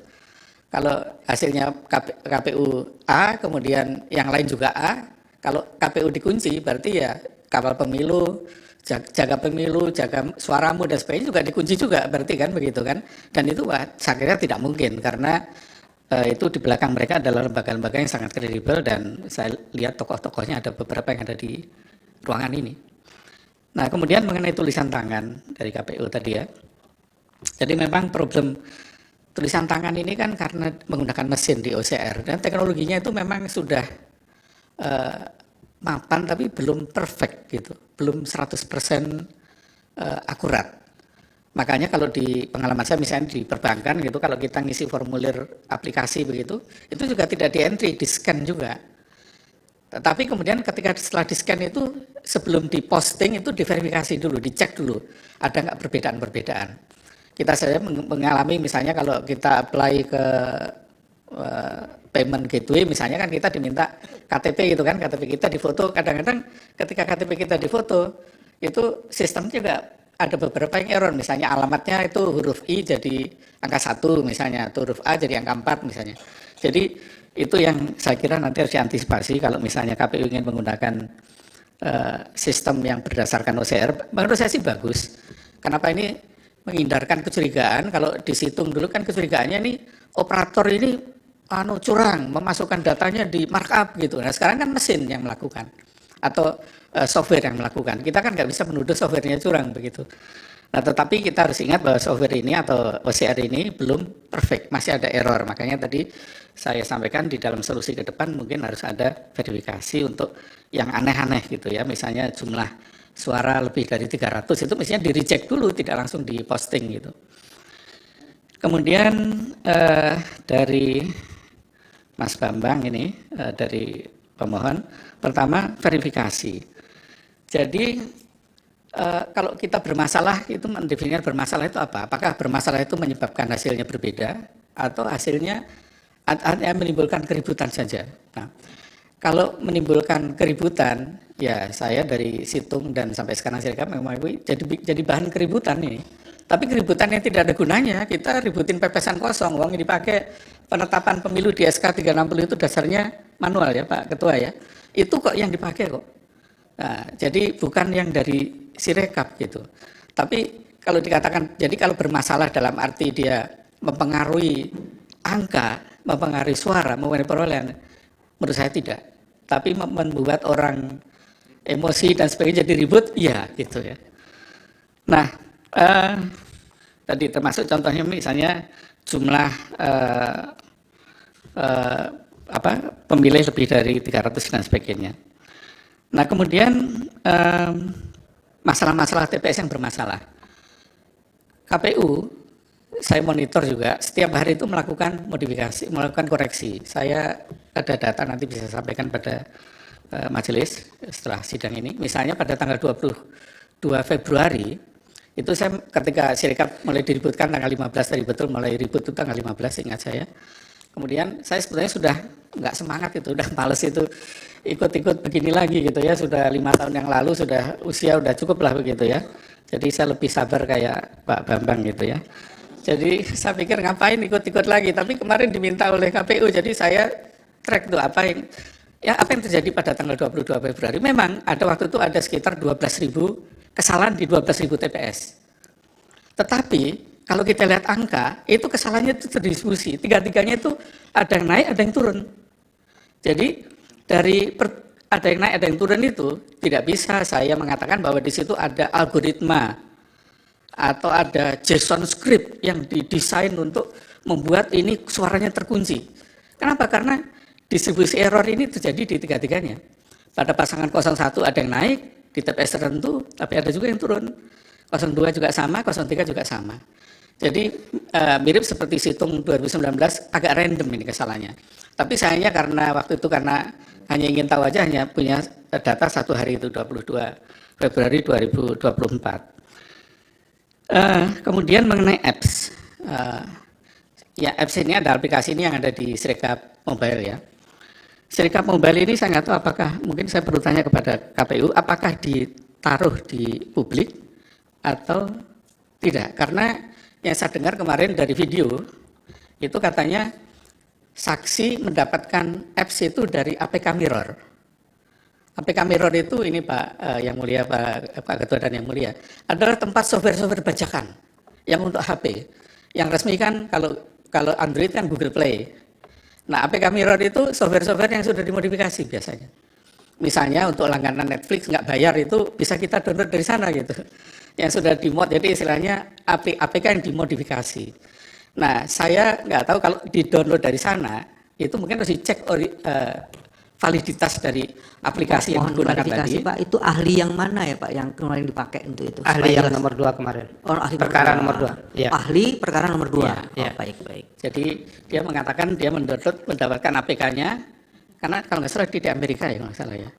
Kalau hasilnya KPU A, kemudian yang lain juga A, kalau KPU dikunci berarti ya kawal pemilu, jaga pemilu, jaga suaramu dan sebagainya juga dikunci juga, berarti kan begitu kan. Dan itu saya kira tidak mungkin karena itu di belakang mereka adalah lembaga-lembaga yang sangat kredibel dan saya lihat tokoh-tokohnya ada beberapa yang ada di ruangan ini. Nah, kemudian mengenai tulisan tangan dari KPU tadi ya. Jadi memang problem tulisan tangan ini kan karena menggunakan mesin di OCR dan teknologinya itu memang sudah mapan tapi belum perfect gitu, belum 100% akurat. Makanya kalau di pengalaman saya misalnya di perbankan gitu, kalau kita ngisi formulir aplikasi begitu, itu juga tidak di-entry, di-scan juga. Tetapi kemudian ketika setelah di-scan itu, sebelum di-posting itu diverifikasi dulu, dicek dulu, ada nggak perbedaan-perbedaan. Kita saja mengalami misalnya kalau kita apply ke payment gateway, misalnya kan kita diminta KTP gitu kan, KTP kita difoto, kadang-kadang ketika KTP kita difoto, itu sistem juga ada beberapa yang error, misalnya alamatnya itu huruf I jadi angka 1 misalnya, atau huruf A jadi angka 4 misalnya. Jadi itu yang saya kira nanti harus diantisipasi kalau misalnya KPU ingin menggunakan sistem yang berdasarkan OCR. Menurut saya sih bagus. Kenapa ini menghindarkan kecurigaan? Kalau disitung dulu kan kecurigaannya ini operator ini curang, memasukkan datanya di markup gitu. Nah sekarang kan mesin yang melakukan atau software yang melakukan. Kita kan nggak bisa menuduh softwarenya curang begitu. Nah, tetapi kita harus ingat bahwa software ini atau OCR ini belum perfect, masih ada error. Makanya tadi saya sampaikan di dalam solusi ke depan mungkin harus ada verifikasi untuk yang aneh-aneh gitu ya. Misalnya jumlah suara lebih dari 300 itu mestinya di-reject dulu, tidak langsung di-posting gitu. Kemudian dari Mas Bambang ini dari pemohon, pertama verifikasi. Jadi kalau kita bermasalah itu mendefinisikan bermasalah itu apa? Apakah bermasalah itu menyebabkan hasilnya berbeda atau hasilnya hanya menimbulkan keributan saja? Nah, kalau menimbulkan keributan, ya saya dari situng dan sampai sekarang Sirekap memang jadi bahan keributan ini. Tapi keributan yang tidak ada gunanya, kita ributin pepesan kosong, uang yang dipakai penetapan pemilu di SK 360 itu dasarnya manual ya Pak Ketua ya. Itu kok yang dipakai kok. Nah, jadi bukan yang dari Sirekap gitu. Tapi kalau dikatakan, jadi kalau bermasalah dalam arti dia mempengaruhi angka, mempengaruhi suara, mempengaruhi perolehan, menurut saya tidak. Tapi membuat orang emosi dan sebagainya jadi ribut, iya gitu ya. Nah, tadi termasuk contohnya misalnya jumlah pemilih lebih dari 300 dan sebagainya. Nah kemudian masalah-masalah TPS yang bermasalah. KPU, saya monitor juga, setiap hari itu melakukan modifikasi, melakukan koreksi. Saya ada data nanti bisa sampaikan pada majelis setelah sidang ini. Misalnya pada tanggal 22 Februari, itu saya ketika Sirekap mulai diributkan tanggal 15 tadi betul mulai ribut itu tanggal 15 ingat saya. Kemudian saya sebetulnya sudah nggak semangat itu, udah males itu ikut-ikut begini lagi gitu ya, sudah 5 tahun yang lalu sudah usia udah cukup lah begitu ya. Jadi saya lebih sabar kayak Pak Bambang gitu ya. Jadi saya pikir ngapain ikut-ikut lagi, tapi kemarin diminta oleh KPU, jadi saya track tuh apa yang terjadi pada tanggal 22 Februari. Memang ada waktu itu ada sekitar 12.000 kesalahan di 12.000 TPS. Tetapi kalau kita lihat angka, itu kesalahannya itu terdistribusi. Tiga-tiganya itu ada yang naik, ada yang turun. Jadi dari ada yang naik, ada yang turun itu tidak bisa saya mengatakan bahwa di situ ada algoritma atau ada JSON script yang didesain untuk membuat ini suaranya terkunci. Kenapa? Karena distribusi error ini terjadi di tiga-tiganya. Pada pasangan 01 ada yang naik di TPS tertentu, tapi ada juga yang turun. 02 juga sama, 03 juga sama. Jadi mirip seperti situng 2019, agak random ini kesalahannya. Tapi sayangnya karena waktu itu karena hanya ingin tahu aja, hanya punya data satu hari itu 22 Februari 2024. Kemudian mengenai apps. Ya, apps ini ada aplikasi ini yang ada di Sirekap Mobile ya. Sirekap Mobile ini saya nggak tahu apakah, mungkin saya perlu tanya kepada KPU, apakah ditaruh di publik atau tidak. Karena yang saya dengar kemarin dari video, itu katanya saksi mendapatkan apps itu dari APK Mirror. APK Mirror itu ini Pak yang mulia, Pak Ketua dan yang mulia, adalah tempat software-software bajakan yang untuk HP. Yang resmi kan kalau Android kan Google Play. Nah, APK Mirror itu software-software yang sudah dimodifikasi biasanya. Misalnya untuk langganan Netflix nggak bayar itu bisa kita download dari sana gitu. Yang sudah dimod, jadi istilahnya APK yang dimodifikasi. Nah, saya nggak tahu kalau di-download dari sana, itu mungkin harus dicek validitas dari aplikasi yang digunakan tadi. Pak, itu ahli yang mana ya Pak yang kemarin dipakai untuk itu? Ahli yang nomor 2 kemarin. Oh, ahli perkara nomor 2. Ya. Ahli perkara nomor 2. Ya, baik. Jadi dia mengatakan dia mendapatkan APK-nya karena kalau nggak salah di Amerika ya, kalau nggak salah ya.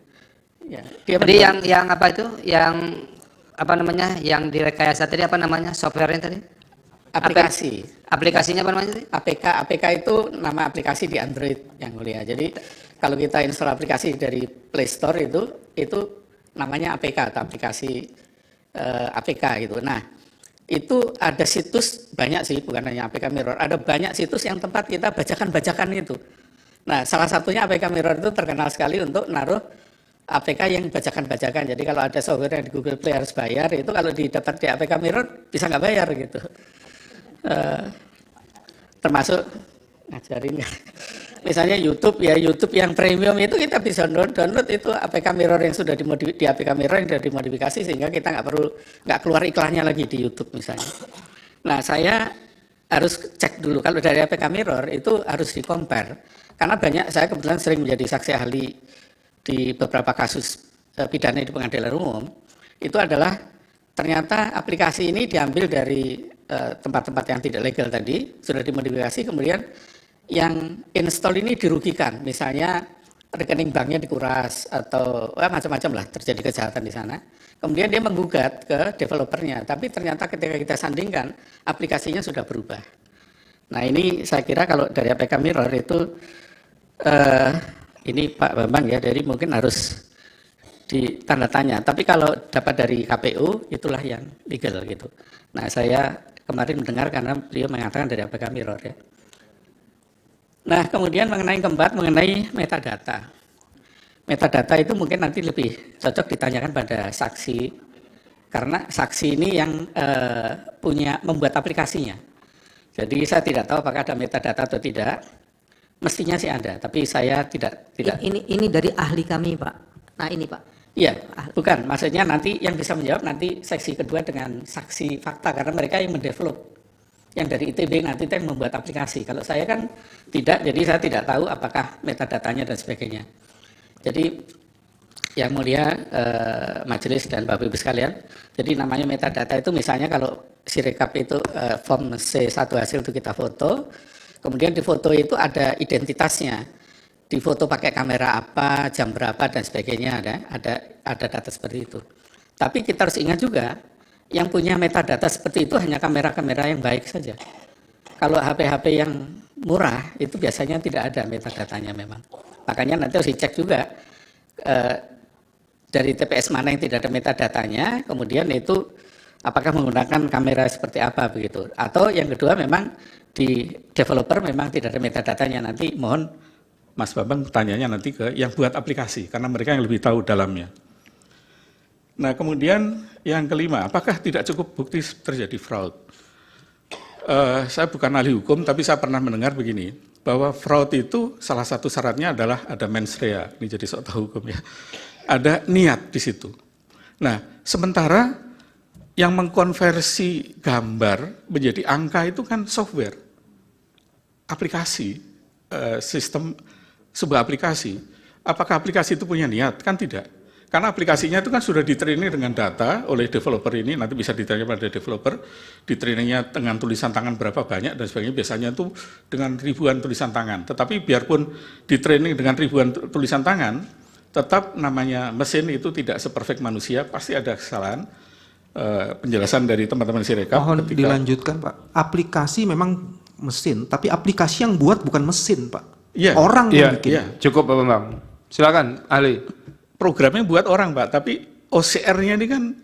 Ya, dia jadi yang apa itu? Yang apa namanya? Yang direkayasa tadi apa namanya? Software-nya tadi? Aplikasi. Aplikasinya apa namanya tadi? APK itu nama aplikasi di Android yang mulia. Jadi kalau kita install aplikasi dari Play Store itu namanya APK atau aplikasi APK gitu. Nah, itu ada situs banyak sih, bukan hanya APK Mirror. Ada banyak situs yang tempat kita bajakan-bajakan itu. Nah, salah satunya APK Mirror itu terkenal sekali untuk naruh APK yang bajakan-bajakan. Jadi kalau ada software yang di Google Play harus bayar, itu kalau didapat di APK Mirror bisa nggak bayar gitu. Termasuk ngajarin misalnya YouTube ya, YouTube yang premium itu kita bisa download itu APK Mirror yang sudah di APK Mirror yang sudah dimodifikasi sehingga kita nggak keluar iklannya lagi di YouTube misalnya. Nah, saya harus cek dulu kalau dari APK Mirror itu harus di-compare karena saya kebetulan sering menjadi saksi ahli di beberapa kasus pidana di pengadilan umum. Itu adalah ternyata aplikasi ini diambil dari tempat-tempat yang tidak legal tadi, sudah dimodifikasi, kemudian yang install ini dirugikan, misalnya rekening banknya dikuras atau macam-macam lah, terjadi kejahatan di sana. Kemudian dia menggugat ke developernya, tapi ternyata ketika kita sandingkan aplikasinya sudah berubah. Nah, ini saya kira kalau dari APK Mirror itu ini Pak Bambang ya, jadi mungkin harus ditanda tanya. Tapi kalau dapat dari KPU itulah yang legal gitu. Nah, saya kemarin mendengar karena beliau mengatakan dari APK Mirror ya. Nah, kemudian mengenai metadata. Metadata itu mungkin nanti lebih cocok ditanyakan pada saksi, karena saksi ini yang membuat aplikasinya. Jadi saya tidak tahu apakah ada metadata atau tidak. Mestinya sih ada, tapi saya tidak. Ini dari ahli kami Pak. Nah ini Pak. Iya, bukan. Maksudnya nanti yang bisa menjawab nanti seksi kedua dengan saksi fakta karena mereka yang mendevelop. Yang dari ITB nanti yang membuat aplikasi. Kalau saya kan tidak, jadi saya tidak tahu apakah metadatanya dan sebagainya. Jadi yang mulia majelis dan Bapak Ibu sekalian, jadi namanya metadata itu misalnya kalau Sirekap itu form C1 hasil itu kita foto, kemudian di foto itu ada identitasnya. Di foto pakai kamera apa, jam berapa dan sebagainya ada data seperti itu. Tapi kita harus ingat juga yang punya metadata seperti itu hanya kamera-kamera yang baik saja. Kalau HP-HP yang murah itu biasanya tidak ada metadatanya memang. Makanya nanti harus dicek juga dari TPS mana yang tidak ada metadatanya, kemudian itu apakah menggunakan kamera seperti apa begitu. Atau yang kedua memang di developer memang tidak ada metadatanya, nanti mohon Mas Bambang tanyanya nanti ke yang buat aplikasi, karena mereka yang lebih tahu dalamnya. Nah, kemudian yang kelima, apakah tidak cukup bukti terjadi fraud? Saya bukan ahli hukum, tapi saya pernah mendengar begini, bahwa fraud itu salah satu syaratnya adalah ada mens rea. Ini jadi sok tahu hukum ya. Ada niat di situ. Nah, sementara yang mengkonversi gambar menjadi angka itu kan software, aplikasi, sistem sebuah aplikasi. Apakah aplikasi itu punya niat? Kan tidak. Karena aplikasinya itu kan sudah di-training dengan data oleh developer ini, nanti bisa ditanya pada developer, di-trainingnya dengan tulisan tangan berapa banyak dan sebagainya, biasanya itu dengan ribuan tulisan tangan. Tetapi biarpun di-training dengan ribuan tulisan tangan, tetap namanya mesin itu tidak seperfect manusia, pasti ada kesalahan. Penjelasan dari teman-teman Sirekap. Mohon dilanjutkan Pak. Aplikasi memang mesin, tapi aplikasi yang buat bukan mesin Pak. Iya. Orang yang bikin. Iya, cukup Pak Bambang. Silakan, ahli. Programnya buat orang Pak, tapi OCR-nya ini kan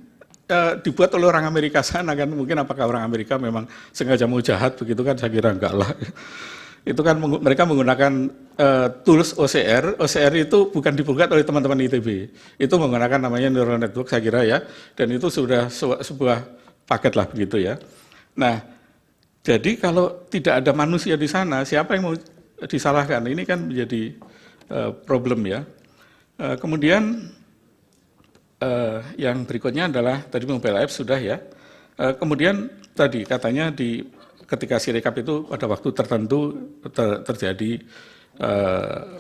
dibuat oleh orang Amerika sana kan, mungkin apakah orang Amerika memang sengaja mau jahat begitu kan, saya kira enggak lah. Itu kan mereka menggunakan tools OCR. OCR itu bukan dibuat oleh teman-teman ITB. Itu menggunakan namanya neural network saya kira ya. Dan itu sudah sebuah paket lah begitu ya. Nah, jadi kalau tidak ada manusia di sana, siapa yang mau disalahkan? Ini kan menjadi problem ya. Kemudian yang berikutnya adalah tadi mobile app sudah ya. Kemudian tadi katanya ketika Sirekap itu pada waktu tertentu terjadi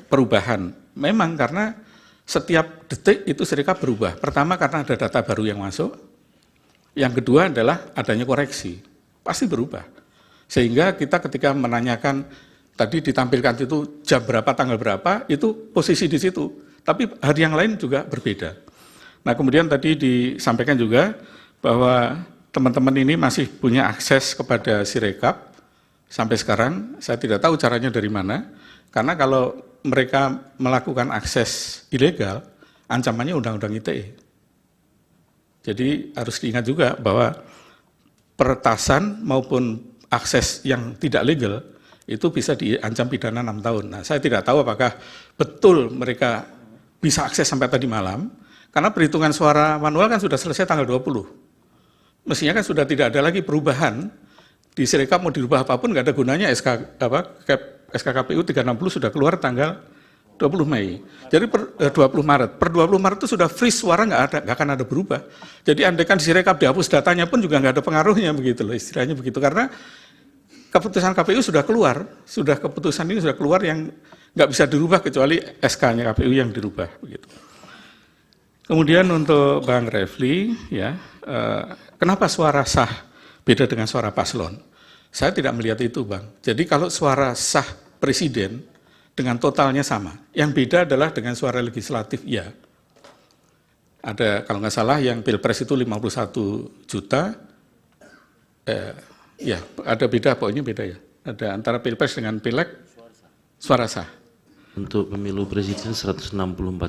perubahan. Memang karena setiap detik itu Sirekap berubah. Pertama karena ada data baru yang masuk. Yang kedua adalah adanya koreksi. Pasti berubah. Sehingga kita ketika menanyakan tadi ditampilkan itu jam berapa, tanggal berapa, itu posisi di situ. Tapi hari yang lain juga berbeda. Nah, kemudian tadi disampaikan juga bahwa teman-teman ini masih punya akses kepada Sirekap sampai sekarang. Saya tidak tahu caranya dari mana, karena kalau mereka melakukan akses ilegal, ancamannya Undang-Undang ITE. Jadi harus diingat juga bahwa peretasan maupun akses yang tidak legal itu bisa diancam pidana 6 tahun. Nah, saya tidak tahu apakah betul mereka bisa akses sampai tadi malam, karena perhitungan suara manual kan sudah selesai tanggal 20. Mestinya kan sudah tidak ada lagi perubahan, di Sirekap mau dirubah apapun nggak ada gunanya. SKKPU 360 sudah keluar tanggal 20 Mei. Jadi per 20 Maret. Per 20 Maret itu sudah freeze, suara nggak akan ada berubah. Jadi andaikan di Sirekap dihapus datanya pun juga nggak ada pengaruhnya begitu loh, istilahnya begitu. Karena keputusan KPU sudah keluar, keputusan ini sudah keluar yang nggak bisa dirubah kecuali SK-nya KPU yang dirubah begitu. Kemudian untuk Bang Refli, ya, kenapa suara sah beda dengan suara paslon? Saya tidak melihat itu, Bang. Jadi kalau suara sah presiden dengan totalnya sama, yang beda adalah dengan suara legislatif, ya. Ada kalau nggak salah yang pilpres itu 51 juta, ya ada beda, pokoknya beda ya. Ada antara pilpres dengan pileg suara sah. Untuk pemilu presiden 164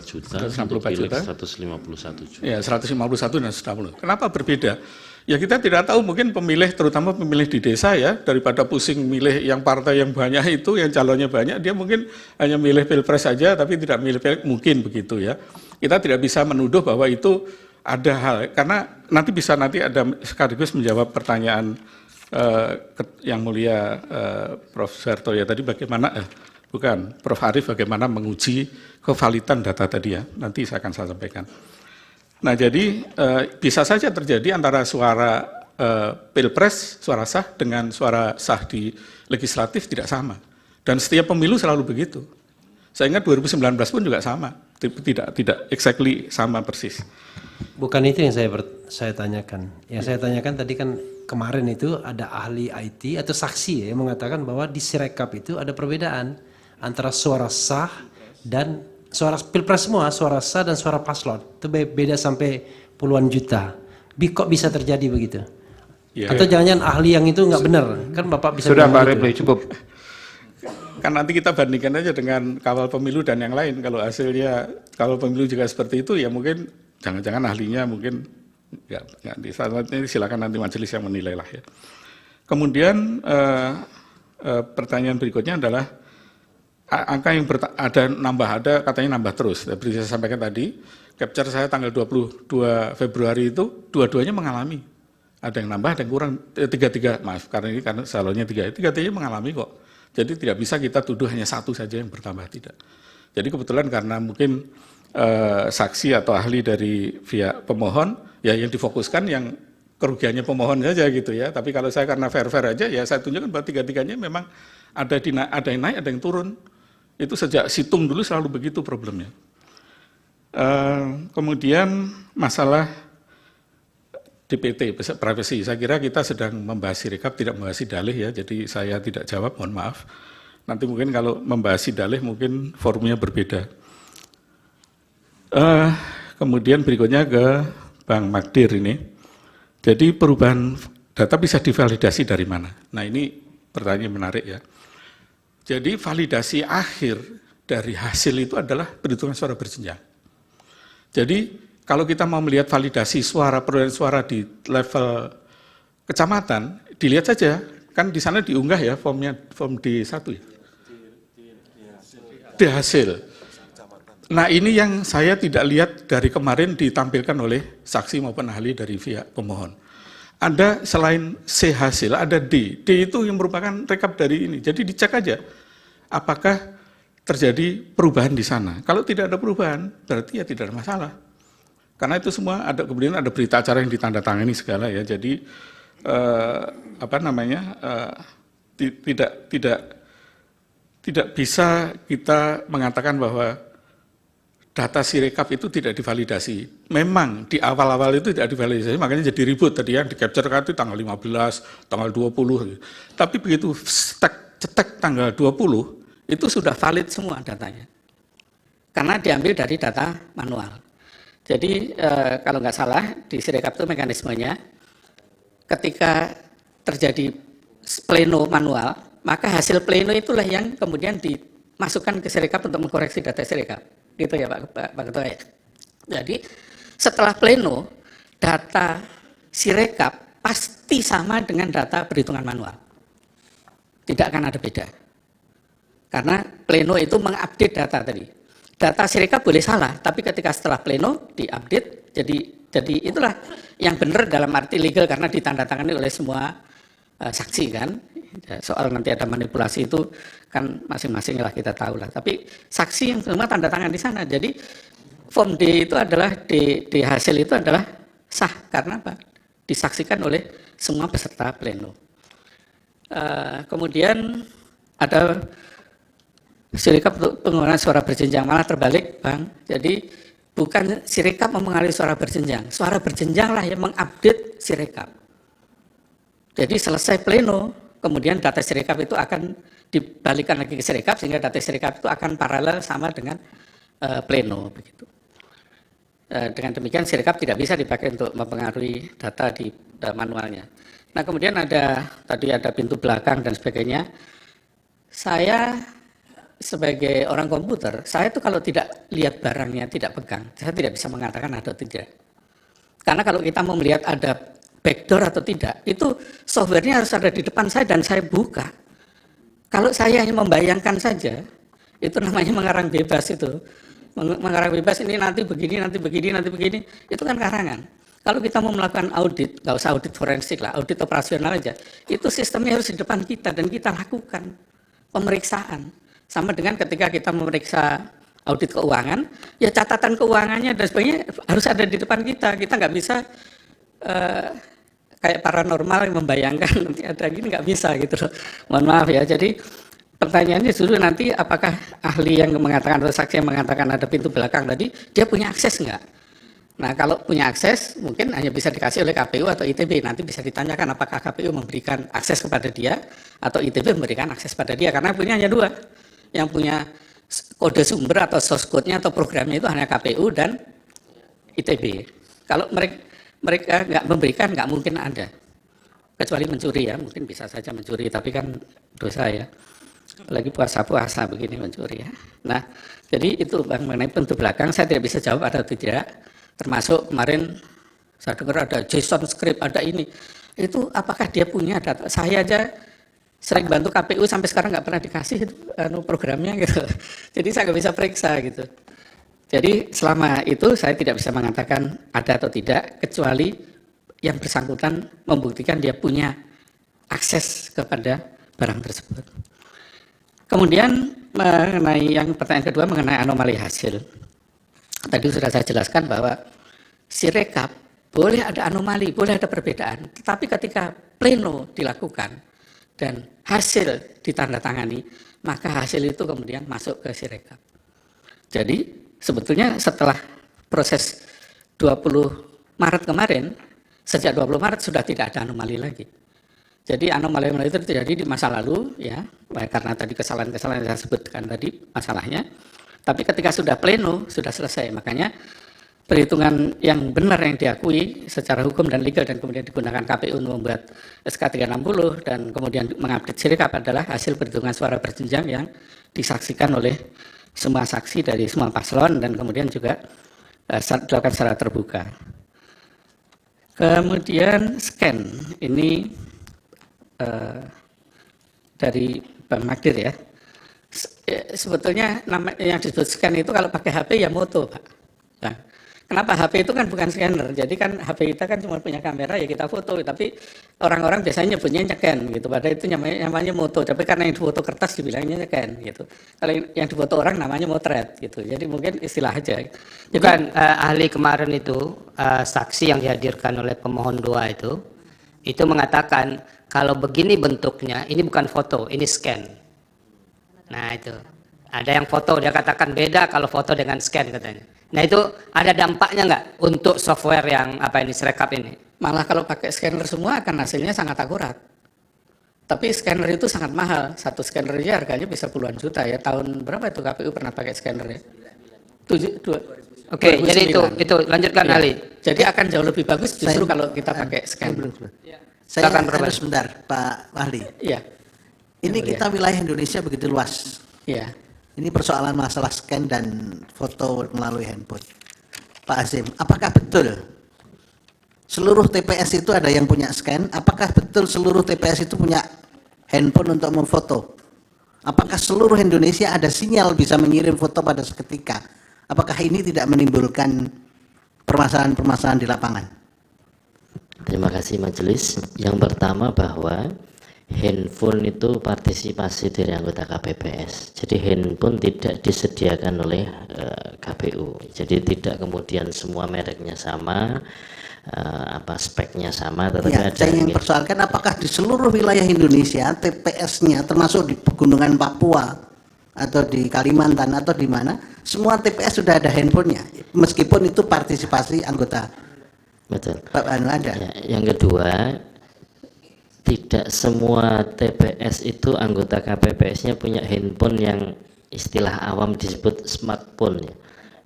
juta, 164 untuk pileg juta. 151 juta. Ya, 151 dan 160. Kenapa berbeda? Ya kita tidak tahu, mungkin pemilih, terutama pemilih di desa ya, daripada pusing milih yang partai yang banyak itu, yang calonnya banyak, dia mungkin hanya milih pilpres saja, tapi tidak milih pileg, mungkin begitu ya. Kita tidak bisa menuduh bahwa itu ada hal, karena nanti bisa ada sekaligus menjawab pertanyaan yang mulia Prof. Suharto ya tadi bagaimana, Prof. Arief bagaimana menguji kevalidan data tadi ya, nanti saya akan sampaikan. Nah jadi bisa saja terjadi antara suara pilpres, suara sah dengan suara sah di legislatif tidak sama. Dan setiap pemilu selalu begitu. Saya ingat 2019 pun juga sama, tidak exactly sama persis. Bukan itu yang saya tanyakan. Yang saya tanyakan tadi kan kemarin itu ada ahli IT atau saksi ya, yang mengatakan bahwa di Sirekap itu ada perbedaan antara suara sah dan suara pilpres semua, suara sah dan suara paslon. Itu beda sampai puluhan juta. Kok bisa terjadi begitu? Ya. Atau jangan-jangan ahli yang itu nggak benar? Kan Bapak bisa sudah Pak Refli, cukup. Kan nanti kita bandingkan aja dengan kawal pemilu dan yang lain. Kalau hasilnya kawal pemilu juga seperti itu, ya mungkin jangan-jangan ahlinya mungkin nggak silakan nanti majelis yang menilai lah ya. Kemudian pertanyaan berikutnya adalah angka yang ada katanya nambah terus. Seperti saya sampaikan tadi, capture saya tanggal 22 Februari itu dua-duanya mengalami. Ada yang nambah, ada yang kurang. Tiga-tiga, maaf, karena salonnya tiga-tiganya mengalami kok. Jadi tidak bisa kita tuduh hanya satu saja yang bertambah, tidak. Jadi kebetulan karena mungkin saksi atau ahli dari pihak pemohon, ya yang difokuskan yang kerugiannya pemohon saja gitu ya. Tapi kalau saya karena fair-fair aja, ya saya tunjukkan bahwa tiga-tiganya memang ada yang naik, ada yang turun. Itu sejak situng dulu selalu begitu problemnya. Kemudian masalah DPT, privasi. Saya kira kita sedang membahas Sirekap, tidak membahas dalih ya. Jadi saya tidak jawab, mohon maaf. Nanti mungkin kalau membahas dalih mungkin forumnya berbeda. Kemudian berikutnya ke Bang Magdir ini. Jadi perubahan data bisa divalidasi dari mana? Nah ini pertanyaan menarik ya. Jadi validasi akhir dari hasil itu adalah perhitungan suara berjenjang. Jadi kalau kita mau melihat validasi suara, perolehan suara di level kecamatan, dilihat saja, kan di sana diunggah ya form D1 ya. Di hasil. Nah ini yang saya tidak lihat dari kemarin ditampilkan oleh saksi maupun ahli dari pihak pemohon. Ada selain C hasil, ada D. D itu yang merupakan rekap dari ini. Jadi dicek aja apakah terjadi perubahan di sana. Kalau tidak ada perubahan, berarti ya tidak ada masalah. Karena itu semua ada, kemudian ada berita acara yang ditandatangani segala ya. Jadi tidak bisa kita mengatakan bahwa data Sirekap itu tidak divalidasi. Memang di awal-awal itu tidak divalidasi, makanya jadi ribut tadi yang di-capture kan itu tanggal 15, tanggal 20. Tapi begitu cetek tanggal 20, itu sudah valid semua datanya. Karena diambil dari data manual. Jadi kalau nggak salah di Sirekap itu mekanismenya, ketika terjadi pleno manual, maka hasil pleno itulah yang kemudian dimasukkan ke Sirekap untuk mengkoreksi data Sirekap. Gitu ya Pak Ketua ya. Jadi setelah pleno, data Sirekap pasti sama dengan data perhitungan manual. Tidak akan ada beda. Karena pleno itu mengupdate data tadi. Data Sirekap boleh salah, tapi ketika setelah pleno diupdate, jadi itulah yang benar dalam arti legal karena ditandatangani oleh semua saksi kan. Soal nanti ada manipulasi itu kan masing-masing lah kita tahu lah. Tapi saksi yang semua tanda tangan di sana. Jadi form D itu adalah D hasil itu adalah sah karena apa? Disaksikan oleh semua peserta pleno. Kemudian ada Sirekap untuk penggunaan suara berjenjang, malah terbalik Bang. Jadi bukan Sirekap mempengaruhi suara berjenjang. Suara berjenjang lah yang mengupdate Sirekap. Jadi selesai pleno, kemudian data Sirekap itu akan dibalikan lagi ke Sirekap sehingga data Sirekap itu akan paralel sama dengan pleno begitu. Dengan demikian Sirekap tidak bisa dipakai untuk mempengaruhi data di manualnya. Nah kemudian tadi ada pintu belakang dan sebagainya. Saya sebagai orang komputer, saya tuh kalau tidak lihat barangnya, tidak pegang, saya tidak bisa mengatakan ada atau tidak. Karena kalau kita mau melihat ada backdoor atau tidak, itu softwarenya harus ada di depan saya dan saya buka. Kalau saya hanya membayangkan saja, itu namanya mengarang bebas itu. Mengarang bebas ini nanti begini, nanti begini, nanti begini, itu kan karangan. Kalau kita mau melakukan audit, nggak usah audit forensik lah, audit operasional aja, itu sistemnya harus di depan kita dan kita lakukan pemeriksaan. Sama dengan ketika kita memeriksa audit keuangan, ya catatan keuangannya dan sebagainya harus ada di depan kita. Kita nggak bisa kayak paranormal yang membayangkan nanti ada gini, nggak bisa gitu loh. Mohon maaf ya. Jadi pertanyaannya dulu nanti apakah ahli yang mengatakan atau saksi yang mengatakan ada pintu belakang tadi, dia punya akses nggak? Nah kalau punya akses mungkin hanya bisa dikasih oleh KPU atau ITB. Nanti bisa ditanyakan apakah KPU memberikan akses kepada dia atau ITB memberikan akses pada dia. Karena punya hanya dua. Yang punya kode sumber atau source code-nya atau programnya itu hanya KPU dan ITB. Kalau mereka nggak memberikan, nggak mungkin ada. Kecuali mencuri ya, mungkin bisa saja mencuri, tapi kan dosa ya. Apalagi puasa-puasa begini mencuri ya. Nah, jadi itu Bang, mengenai pintu belakang, saya tidak bisa jawab ada atau tidak. Termasuk kemarin saya dengar ada JSON script, ada ini. Itu apakah dia punya data? Saya sering bantu KPU sampai sekarang nggak pernah dikasih itu, programnya gitu. Jadi saya nggak bisa periksa gitu. Jadi selama itu saya tidak bisa mengatakan ada atau tidak, kecuali yang bersangkutan membuktikan dia punya akses kepada barang tersebut. Kemudian mengenai yang pertanyaan kedua mengenai anomali hasil. Tadi sudah saya jelaskan bahwa Sirekap boleh ada anomali, boleh ada perbedaan. Tetapi ketika pleno dilakukan dan hasil ditandatangani, maka hasil itu kemudian masuk ke Sirekap. Jadi sebetulnya setelah proses 20 Maret kemarin, sejak 20 Maret sudah tidak ada anomali lagi. Jadi anomali itu terjadi di masa lalu, ya, karena tadi kesalahan-kesalahan yang saya sebutkan tadi masalahnya. Tapi ketika sudah pleno, sudah selesai. Makanya perhitungan yang benar yang diakui secara hukum dan legal dan kemudian digunakan KPU untuk membuat SK 360 dan kemudian mengupdate Sirekap adalah hasil perhitungan suara berjenjang yang disaksikan oleh semua saksi dari semua paslon dan kemudian juga dilakukan secara terbuka. Kemudian scan ini dari Bang Magdir ya. Sebetulnya nama yang disebut scan itu kalau pakai HP ya moto, Pak. Nah, kenapa HP itu kan bukan scanner? Jadi kan HP kita kan cuma punya kamera ya kita foto, tapi orang-orang biasanya nyebutnya nyeken gitu. Padahal itu namanya moto. Tapi karena yang difoto kertas dibilangnya nyeken gitu. Kalau yang difoto orang namanya motret gitu. Jadi mungkin istilah aja. Bukan ahli kemarin itu saksi yang dihadirkan oleh pemohon 2 itu mengatakan kalau begini bentuknya ini bukan foto, ini scan. Nah itu ada yang foto dia katakan beda kalau foto dengan scan katanya. Nah itu ada dampaknya nggak untuk software yang Sirekap ini? Malah kalau pakai scanner semua akan hasilnya sangat akurat. Tapi scanner itu sangat mahal. Satu scanner aja harganya bisa puluhan juta ya. Tahun berapa itu KPU pernah pakai scanner ya? Oke, jadi itu lanjutkan ya. Ali. Jadi akan jauh lebih bagus justru kalau kita pakai scanner. Saya harus sebentar Pak Ahli. Iya. Ini kita wilayah Indonesia begitu luas. Iya. Ini persoalan masalah scan dan foto melalui handphone. Pak Azim, apakah betul seluruh TPS itu ada yang punya scan? Apakah betul seluruh TPS itu punya handphone untuk memfoto? Apakah seluruh Indonesia ada sinyal bisa mengirim foto pada seketika? Apakah ini tidak menimbulkan permasalahan-permasalahan di lapangan? Terima kasih majelis. Yang pertama bahwa handphone itu partisipasi dari anggota KPPS. Jadi handphone tidak disediakan oleh KPU. Jadi tidak kemudian semua mereknya sama, speknya sama, tetapi ya, ada saya ingin persoalkan apakah di seluruh wilayah Indonesia TPS-nya termasuk di pegunungan Papua atau di Kalimantan atau di mana semua TPS sudah ada handphonenya meskipun itu partisipasi anggota. Betul. Pak Anu ada. Ya, yang kedua, tidak semua TPS itu anggota KPPS-nya punya handphone yang istilah awam disebut smartphone. Ya.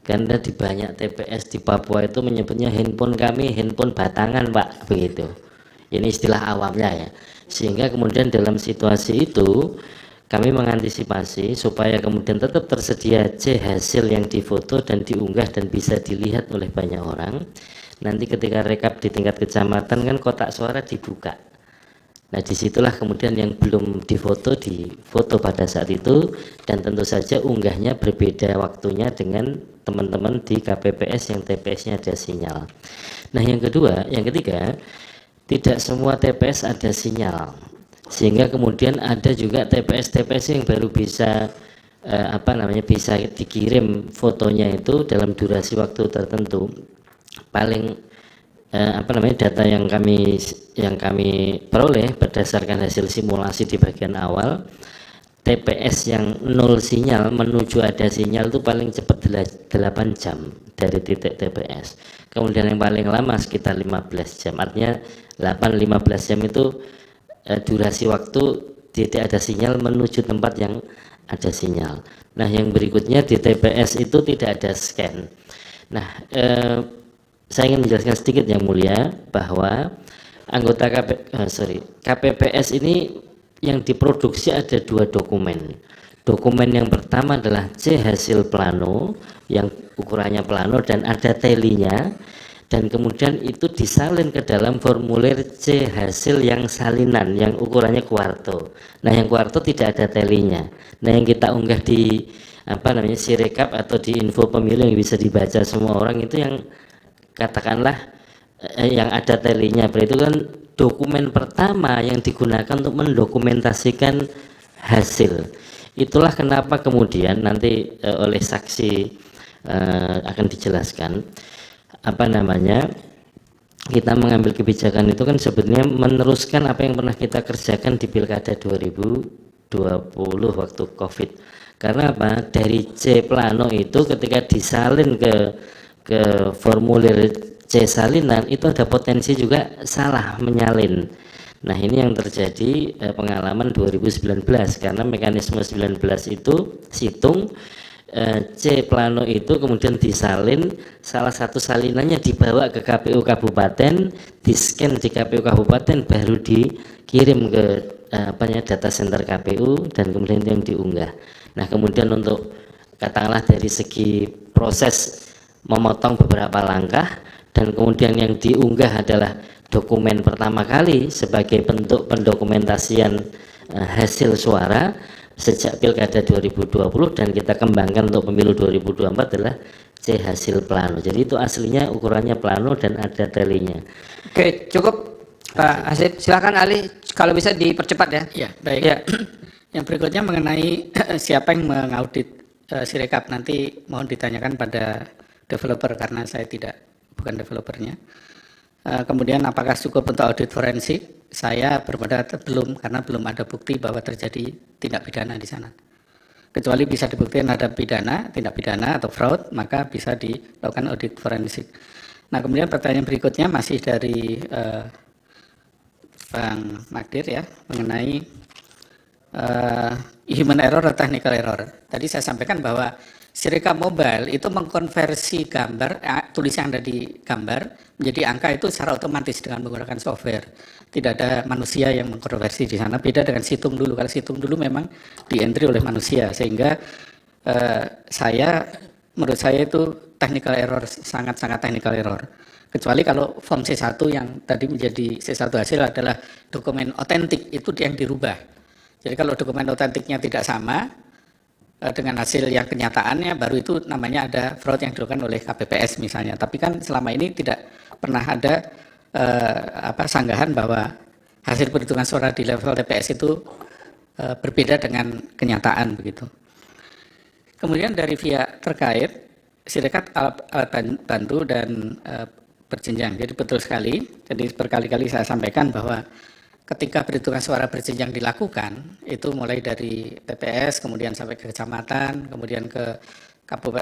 Karena di banyak TPS di Papua itu menyebutnya handphone kami, handphone batangan Pak, begitu. Ini istilah awamnya ya. Sehingga kemudian dalam situasi itu kami mengantisipasi supaya kemudian tetap tersedia hasil yang difoto dan diunggah dan bisa dilihat oleh banyak orang. Nanti ketika rekap di tingkat kecamatan kan kotak suara dibuka. Nah disitulah kemudian yang belum difoto pada saat itu, dan tentu saja unggahnya berbeda waktunya dengan teman-teman di KPPS yang TPS-nya ada sinyal. Nah yang ketiga, tidak semua TPS ada sinyal, sehingga kemudian ada juga TPS yang baru bisa bisa dikirim fotonya itu dalam durasi waktu tertentu. Paling data yang kami peroleh berdasarkan hasil simulasi di bagian awal, TPS yang nol sinyal menuju ada sinyal itu paling cepat 8 jam dari titik TPS. Kemudian yang paling lama sekitar 15 jam. Artinya 8-15 jam itu durasi waktu titik ada sinyal menuju tempat yang ada sinyal. Nah yang berikutnya di TPS itu tidak ada scan. Nah saya ingin menjelaskan sedikit yang mulia bahwa anggota KPPS ini yang diproduksi ada 2 dokumen. Dokumen yang pertama adalah C hasil plano yang ukurannya plano dan ada telinya, dan kemudian itu disalin ke dalam formulir C hasil yang salinan yang ukurannya kuarto. Nah, yang kuarto tidak ada talinya. Nah, yang kita unggah di Sirekap atau di info pemilu yang bisa dibaca semua orang itu yang katakanlah yang ada talinya. Berarti kan dokumen pertama yang digunakan untuk mendokumentasikan hasil. Itulah kenapa kemudian nanti oleh saksi akan dijelaskan kita mengambil kebijakan itu kan sebenarnya meneruskan apa yang pernah kita kerjakan di Pilkada 2020 waktu Covid. Karena apa? Dari C plano itu ketika disalin ke formulir C salinan itu ada potensi juga salah menyalin. Nah, ini yang terjadi pengalaman 2019 karena mekanisme 19 itu situng C plano itu kemudian disalin, salah satu salinannya dibawa ke KPU Kabupaten, di-scan di KPU Kabupaten, baru dikirim ke data center KPU dan kemudian yang diunggah. Nah, kemudian untuk katakanlah dari segi proses memotong beberapa langkah dan kemudian yang diunggah adalah dokumen pertama kali sebagai bentuk pendokumentasian hasil suara sejak Pilkada 2020 dan kita kembangkan untuk pemilu 2024 adalah C hasil plano. Jadi itu aslinya ukurannya plano dan ada talinya. Oke, cukup Pak Hasib. Silakan Ali, kalau bisa dipercepat ya. Ya, baik. Ya. Yang berikutnya mengenai siapa yang mengaudit Sirekap, nanti mohon ditanyakan pada developer karena saya bukan developernya. Kemudian apakah cukup untuk audit forensik? Saya berpendapat belum, karena belum ada bukti bahwa terjadi tindak pidana di sana. Kecuali bisa dibuktikan ada tindak pidana atau fraud, maka bisa dilakukan audit forensik. Nah, kemudian pertanyaan berikutnya masih dari Bang Magdir ya, mengenai human error atau technical error. Tadi saya sampaikan bahwa Sirekap mobile itu mengkonversi gambar, tulisan yang ada di gambar menjadi angka itu secara otomatis dengan menggunakan software. Tidak ada manusia yang mengkonversi di sana. Beda dengan situng dulu. Kalau situng dulu memang di-entry oleh manusia, sehingga menurut saya itu technical error, sangat-sangat technical error. Kecuali kalau form C1 yang tadi menjadi C1 hasil adalah dokumen otentik, itu yang dirubah. Jadi kalau dokumen otentiknya tidak sama dengan hasil yang kenyataannya, baru itu namanya ada fraud yang dilakukan oleh KPPS misalnya. Tapi kan selama ini tidak pernah ada sanggahan bahwa hasil perhitungan suara di level TPS itu berbeda dengan kenyataan begitu. Kemudian dari pihak terkait, Sirekap alat bantu dan berjenjang. Jadi betul sekali. Jadi berkali-kali saya sampaikan bahwa ketika perhitungan suara berjenjang dilakukan, itu mulai dari TPS, kemudian sampai ke kecamatan, kemudian ke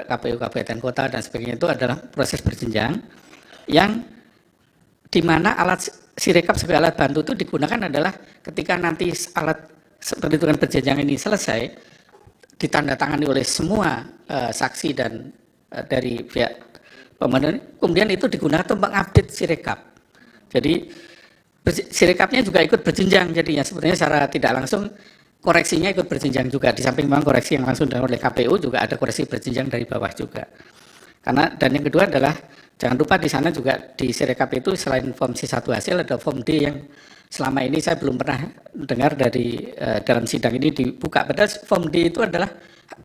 KPU Kabupaten Kota dan sebagainya, itu adalah proses berjenjang yang di mana alat Sirekap sebagai alat bantu itu digunakan adalah ketika nanti alat perhitungan berjenjang ini selesai, ditandatangani oleh semua saksi dan dari pihak pemohon, kemudian itu digunakan untuk mengupdate Sirekap. Jadi Sirekapnya juga ikut berjenjang, jadinya sebenarnya secara tidak langsung koreksinya ikut berjenjang juga. Di samping memang koreksi yang langsung dilakukan oleh KPU, juga ada koreksi berjenjang dari bawah juga. Karena dan yang kedua adalah jangan lupa di sana juga di Sirekap itu selain form C1 hasil ada form D yang selama ini saya belum pernah dengar dari dalam sidang ini dibuka. Padahal form D itu adalah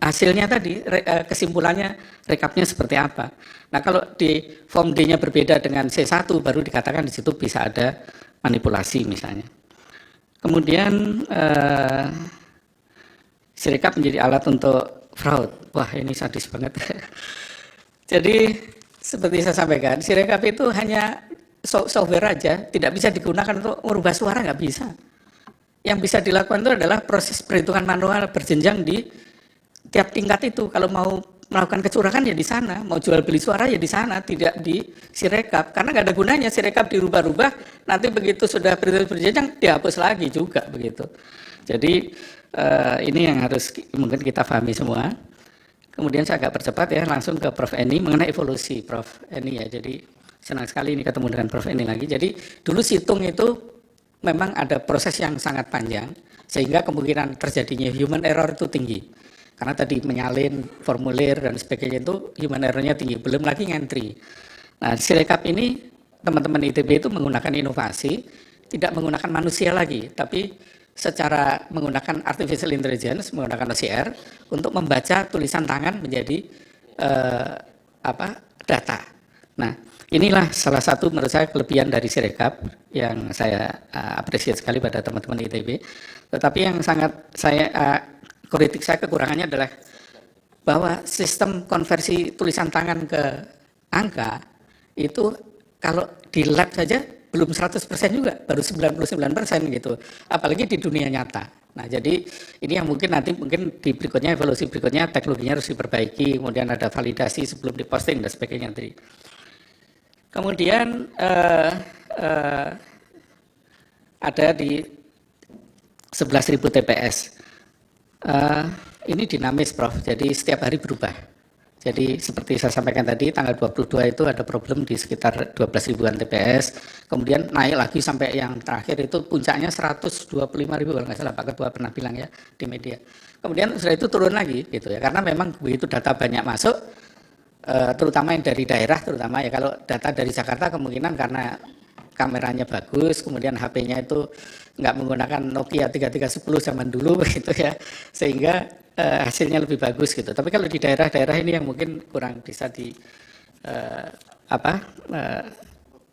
hasilnya tadi, kesimpulannya rekapnya seperti apa. Nah, kalau di form D-nya berbeda dengan C1 baru dikatakan di situ bisa ada manipulasi misalnya. Kemudian Sirekap menjadi alat untuk fraud. Wah, ini sadis banget. Jadi seperti saya sampaikan, Sirekap itu hanya software aja, tidak bisa digunakan untuk merubah suara, nggak bisa. Yang bisa dilakukan itu adalah proses perhitungan manual berjenjang di tiap tingkat itu. Kalau mau melakukan kecurangan ya di sana, mau jual beli suara ya di sana, tidak di Sirekap, karena nggak ada gunanya Sirekap dirubah-rubah, nanti begitu sudah berjenjang dihapus lagi juga begitu. Jadi ini yang harus mungkin kita pahami semua. Kemudian saya agak percepat ya, langsung ke Prof. Eni mengenai evolusi Prof. Eni ya. Jadi senang sekali ini ketemu dengan Prof. Eni lagi. Jadi dulu situng itu memang ada proses yang sangat panjang, sehingga kemungkinan terjadinya human error itu tinggi. Karena tadi menyalin formulir dan sebagainya itu human error-nya tinggi, belum lagi ngantri. Nah, Sirekap ini teman-teman ITB itu menggunakan inovasi, tidak menggunakan manusia lagi, tapi secara menggunakan artificial intelligence, menggunakan OCR untuk membaca tulisan tangan menjadi data. Nah, inilah salah satu menurut saya kelebihan dari Sirekap yang saya apresiasi sekali pada teman-teman ITB. Tetapi yang sangat saya kritik saya kekurangannya adalah bahwa sistem konversi tulisan tangan ke angka itu kalau di lab saja belum 100% juga, baru 99% gitu. Apalagi di dunia nyata. Nah, jadi ini yang mungkin nanti mungkin di berikutnya, evolusi berikutnya teknologinya harus diperbaiki, kemudian ada validasi sebelum diposting dan sebagainya. Kemudian ada di 11.000 TPS. Ini dinamis, Prof. Jadi setiap hari berubah. Jadi seperti saya sampaikan tadi, tanggal 22 itu ada problem di sekitar 12.000-an TPS. Kemudian naik lagi sampai yang terakhir itu puncaknya 125.000 kalau nggak salah Pak Ketua pernah bilang ya di media. Kemudian setelah itu turun lagi gitu ya, karena memang begitu data banyak masuk, terutama yang dari daerah, terutama ya kalau data dari Jakarta kemungkinan karena kameranya bagus, kemudian HP-nya itu nggak menggunakan Nokia 3310 zaman dulu begitu ya, sehingga hasilnya lebih bagus gitu. Tapi kalau di daerah-daerah ini yang mungkin kurang bisa di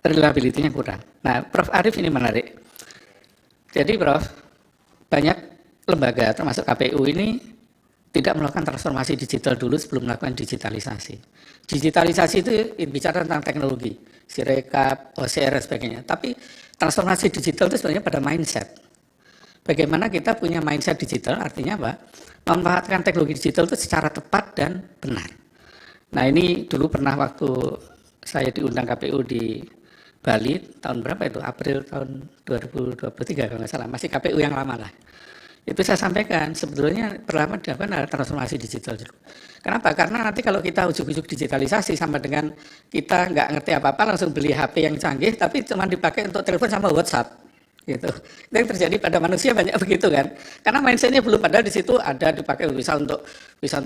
reliability-nya kurang. Nah, Prof Arief ini menarik. Jadi Prof, banyak lembaga termasuk KPU ini tidak melakukan transformasi digital dulu sebelum melakukan digitalisasi. Digitalisasi itu bicara tentang teknologi, Sirekap, OCR dan sebagainya. Tapi transformasi digital itu sebenarnya pada mindset. Bagaimana kita punya mindset digital, artinya apa? Memanfaatkan teknologi digital itu secara tepat dan benar. Nah, ini dulu pernah waktu saya diundang KPU di Bali, tahun berapa itu? April tahun 2023 kalau nggak salah, masih KPU yang lama lah. Itu saya sampaikan, sebetulnya pertama dilakukan adalah transformasi digital dulu. Kenapa? Karena nanti kalau kita ujuk-ujuk digitalisasi sama dengan kita nggak ngerti apa-apa, langsung beli HP yang canggih, tapi cuma dipakai untuk telepon sama WhatsApp. Gitu. Itu yang terjadi pada manusia banyak begitu kan, karena mindsetnya belum, padahal di situ ada dipakai bisa untuk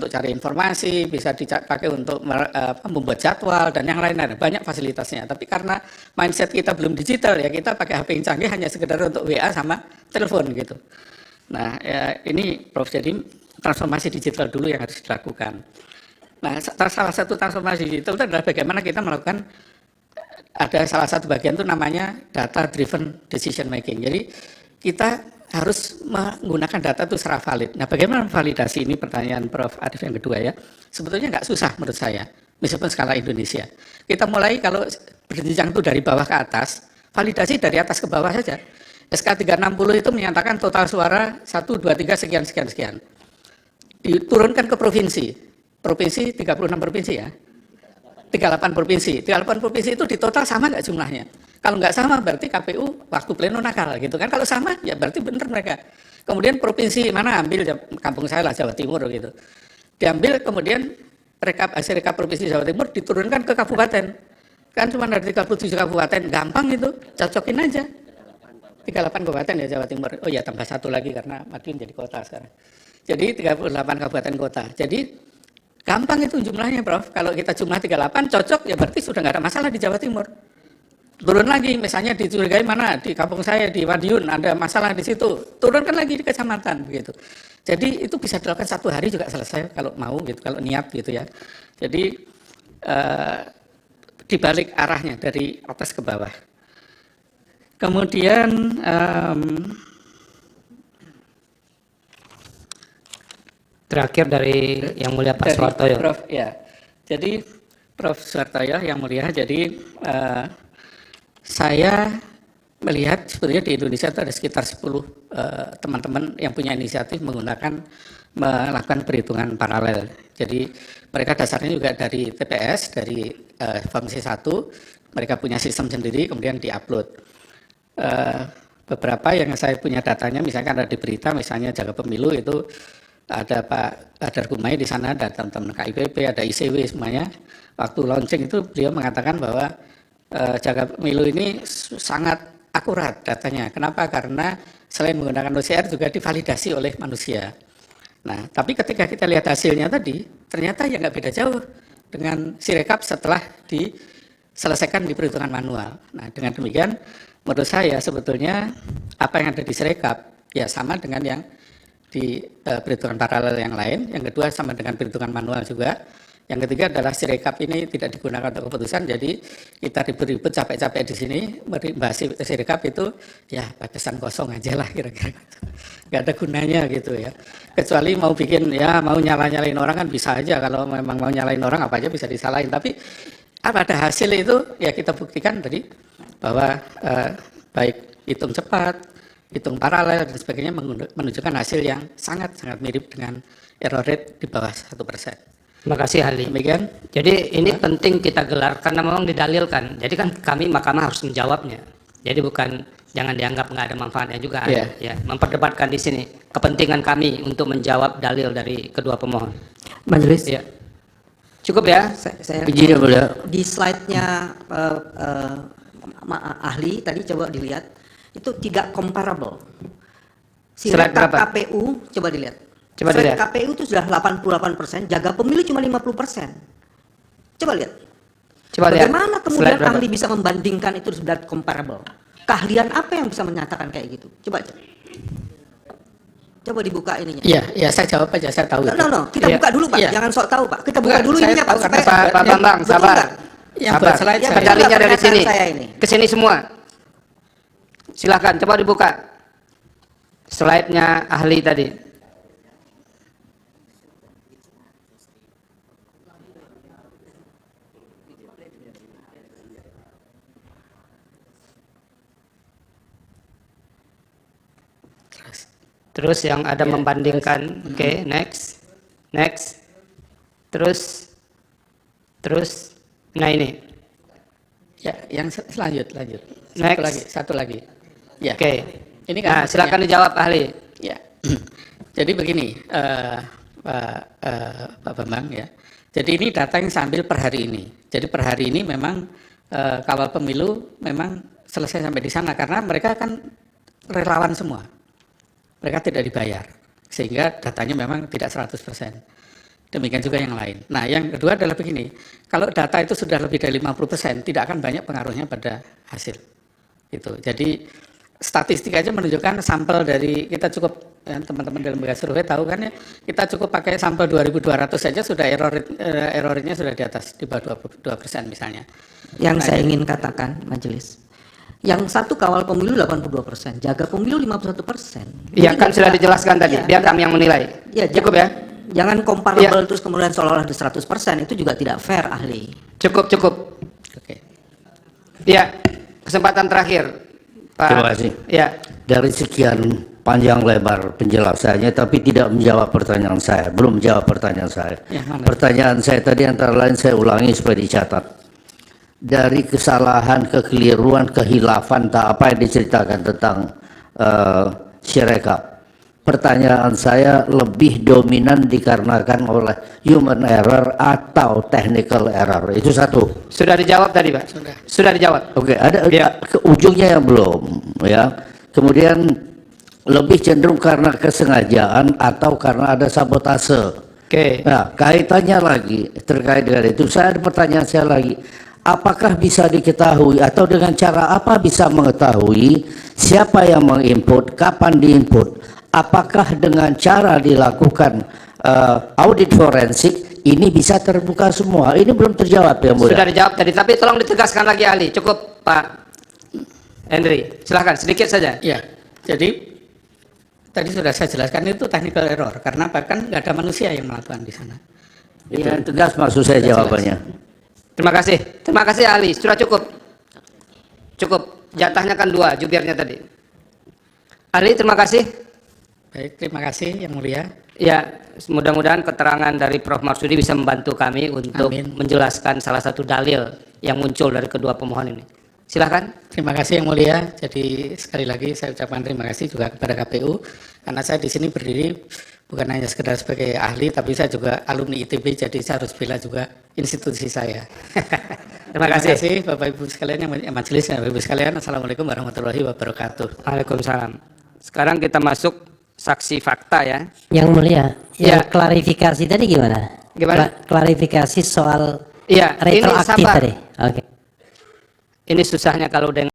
cari informasi, bisa dipakai untuk membuat jadwal dan yang lain-lain, banyak fasilitasnya. Tapi karena mindset kita belum digital ya, kita pakai HP yang canggih hanya sekedar untuk WA sama telepon gitu. Nah ya, ini Prof, jadi transformasi digital dulu yang harus dilakukan. Nah, salah satu transformasi digital itu adalah bagaimana kita melakukan, ada salah satu bagian itu namanya data driven decision making. Jadi kita harus menggunakan data itu secara valid. Nah, bagaimana validasi ini, pertanyaan Prof Arief yang kedua ya. Sebetulnya nggak susah menurut saya, meskipun skala Indonesia. Kita mulai kalau berjenjang itu dari bawah ke atas, validasi dari atas ke bawah saja. SK 360 itu menyatakan total suara 1, 2, 3 sekian. Diturunkan ke provinsi. Provinsi 36 provinsi ya. 38 provinsi. 38 provinsi itu di total sama nggak jumlahnya? Kalau nggak sama berarti KPU waktu pleno nakal gitu kan. Kalau sama ya berarti benar mereka. Kemudian provinsi mana ambil, kampung saya lah Jawa Timur gitu. Diambil kemudian hasil rekap provinsi Jawa Timur diturunkan ke kabupaten. Kan cuma ada 37 kabupaten, gampang itu, cocokin aja. 38 kabupaten ya Jawa Timur. Oh ya tambah satu lagi karena Madiun jadi kota sekarang. Jadi 38 kabupaten kota. Jadi gampang itu jumlahnya Prof. Kalau kita jumlah 38 cocok ya berarti sudah nggak ada masalah di Jawa Timur. Turun lagi misalnya dicurigai mana di kampung saya di Madiun ada masalah di situ, turunkan lagi di kecamatan begitu. Jadi itu bisa dilakukan 1 hari juga selesai kalau mau gitu, kalau niat gitu ya. Jadi dibalik arahnya dari atas ke bawah. Kemudian terakhir dari yang mulia Pak Suhartoyo. Prof, ya. Jadi Prof Suhartoyo yang mulia, jadi saya melihat sebetulnya di Indonesia itu ada sekitar 10 teman-teman yang punya inisiatif melakukan perhitungan paralel. Jadi mereka dasarnya juga dari TPS, dari Komisi 1, mereka punya sistem sendiri kemudian diupload. Beberapa yang saya punya datanya, misalkan ada di berita, misalnya Jaga Pemilu itu ada Pak Hadar Gumai di sana, ada teman-teman KIPP, ada ICW semuanya. Waktu launching itu beliau mengatakan bahwa Jaga Pemilu ini sangat akurat datanya. Kenapa? Karena selain menggunakan OCR juga divalidasi oleh manusia. Nah, tapi ketika kita lihat hasilnya tadi, ternyata ya nggak beda jauh dengan Sirekap setelah selesaikan di perhitungan manual. Nah, dengan demikian menurut saya sebetulnya apa yang ada di Sirekap ya sama dengan yang di perhitungan paralel yang lain. Yang kedua sama dengan perhitungan manual juga. Yang ketiga adalah Sirekap ini tidak digunakan untuk keputusan, jadi kita ribut-ribut capek-capek di sini membahas Sirekap itu ya batasan kosong aja lah kira-kira. Nggak ada gunanya gitu ya. Kecuali mau bikin ya mau nyalain orang kan bisa aja, kalau memang mau nyalain orang apa aja bisa disalahin. Tapi pada hasil itu ya kita buktikan tadi bahwa baik hitung cepat, hitung paralel dan sebagainya menunjukkan hasil yang sangat-sangat mirip dengan error rate di bawah 1%. Terima kasih ahli. Demikian. Jadi ini penting kita gelar karena memang didalilkan. Jadi kan kami mahkamah harus menjawabnya. Jadi bukan jangan dianggap nggak ada manfaatnya juga. Ya, memperdebatkan di sini kepentingan kami untuk menjawab dalil dari kedua pemohon. Majelis. Ya. Cukup ya. Saya Izin ya, boleh. di slide-nya ahli tadi coba dilihat itu tidak comparable. Slide berapa? KPU coba dilihat. Coba Slide dilihat. KPU itu sudah 88%, jaga pemilu cuma 50%. Coba lihat. Coba lihat. Bagaimana kemudian Slide berapa? ahli bisa membandingkan itu sudah comparable? Keahlian apa yang bisa menyatakan kayak gitu? Coba dibuka ininya. Iya, saya jawab aja, saya tahu. No, kita Iya. buka dulu Pak, Iya. jangan sok tahu Pak. Kita buka Bukan, dulu saya ininya Pak. tahu karena supaya- Pak Bambang, Betul sabar. nggak? Yang Sabar. buat slide Yang saya. Dalilnya dari pernyataan sini. saya ini. Ke sini semua. Silakan coba dibuka. Slide-nya ahli tadi. Terus yang ada membandingkan, oke, next, terus, nah ini, Ya, yang lanjut. Next. Satu lagi. Ya. oke. Ini kan Nah, silakan dijawab ahli. Ya. Jadi begini, Pak Bambang ya. Jadi ini data yang saya ambil per hari ini. Jadi per hari ini memang kawal pemilu memang selesai sampai di sana karena mereka kan relawan semua. Mereka tidak dibayar. Sehingga datanya memang tidak 100%. Demikian juga yang lain. Nah, yang kedua adalah begini. Kalau data itu sudah lebih dari 50%, tidak akan banyak pengaruhnya pada hasil. Gitu. Jadi statistik aja menunjukkan sampel dari kita cukup ya, teman-teman dalam lembaga survei tahu kan ya, kita cukup pakai sampel 2.200 saja sudah error rate-nya sudah di atas di bawah 22% misalnya. Yang saya ingin katakan majelis, yang satu kawal pemilu 82%, jaga pemilu 51%. Iya kan sudah dijelaskan tadi, biar kami yang menilai. Ya, Cukup ya? Jangan comparable terus kemudian seolah-olah di 100%, itu juga tidak fair ahli. Cukup. Oke. Ya, kesempatan terakhir, Pak. Terima kasih. Ya. Dari sekian panjang lebar penjelasannya, tapi tidak menjawab pertanyaan saya. Belum menjawab pertanyaan saya. Ya, mana? Pertanyaan saya tadi antara lain saya ulangi supaya dicatat. Dari kesalahan, kekeliruan, kehilafan, apa yang diceritakan tentang Sirekap. Pertanyaan saya lebih dominan dikarenakan oleh human error atau technical error. Itu satu. Sudah dijawab tadi, Pak? Sudah dijawab. Oke, ada ke ujungnya yang belum, ya. Kemudian lebih cenderung karena kesengajaan atau karena ada sabotase. Oke. Nah, kaitannya lagi terkait dengan itu. Saya ada pertanyaan saya lagi. Apakah bisa diketahui atau dengan cara apa bisa mengetahui siapa yang menginput, kapan diinput? Apakah dengan cara dilakukan audit forensik ini bisa terbuka semua? Ini belum terjawab ya, Mulia. Sudah dijawab tadi, tapi tolong ditegaskan lagi ahli. Cukup, Pak Henry. Silakan sedikit saja. Ya. Jadi tadi sudah saya jelaskan itu technical error karena bahkan nggak ada manusia yang melakukan di sana. Ya, tegas maksud saya jawabannya. Terima kasih ahli. Sudah cukup. Jatahnya kan 2, jubirnya tadi. Ahli, terima kasih. Baik, terima kasih yang mulia. Ya, mudah-mudahan keterangan dari Prof. Marsudi bisa membantu kami untuk menjelaskan salah satu dalil yang muncul dari kedua pemohon ini. Silakan. Terima kasih yang mulia. Jadi sekali lagi saya ucapkan terima kasih juga kepada KPU karena saya di sini berdiri bukan hanya sekedar sebagai ahli, tapi saya juga alumni ITB, jadi saya harus bela juga institusi saya. Terima kasih. Bapak Ibu sekalian yang majelis, Bapak Ibu sekalian. Assalamualaikum warahmatullahi wabarakatuh. Waalaikumsalam. Sekarang kita masuk saksi fakta ya. Yang mulia, Ya. yang klarifikasi tadi gimana? Gimana? Klarifikasi soal Iya, ini retroaktif sabar. tadi. Oke. ini susahnya kalau dengan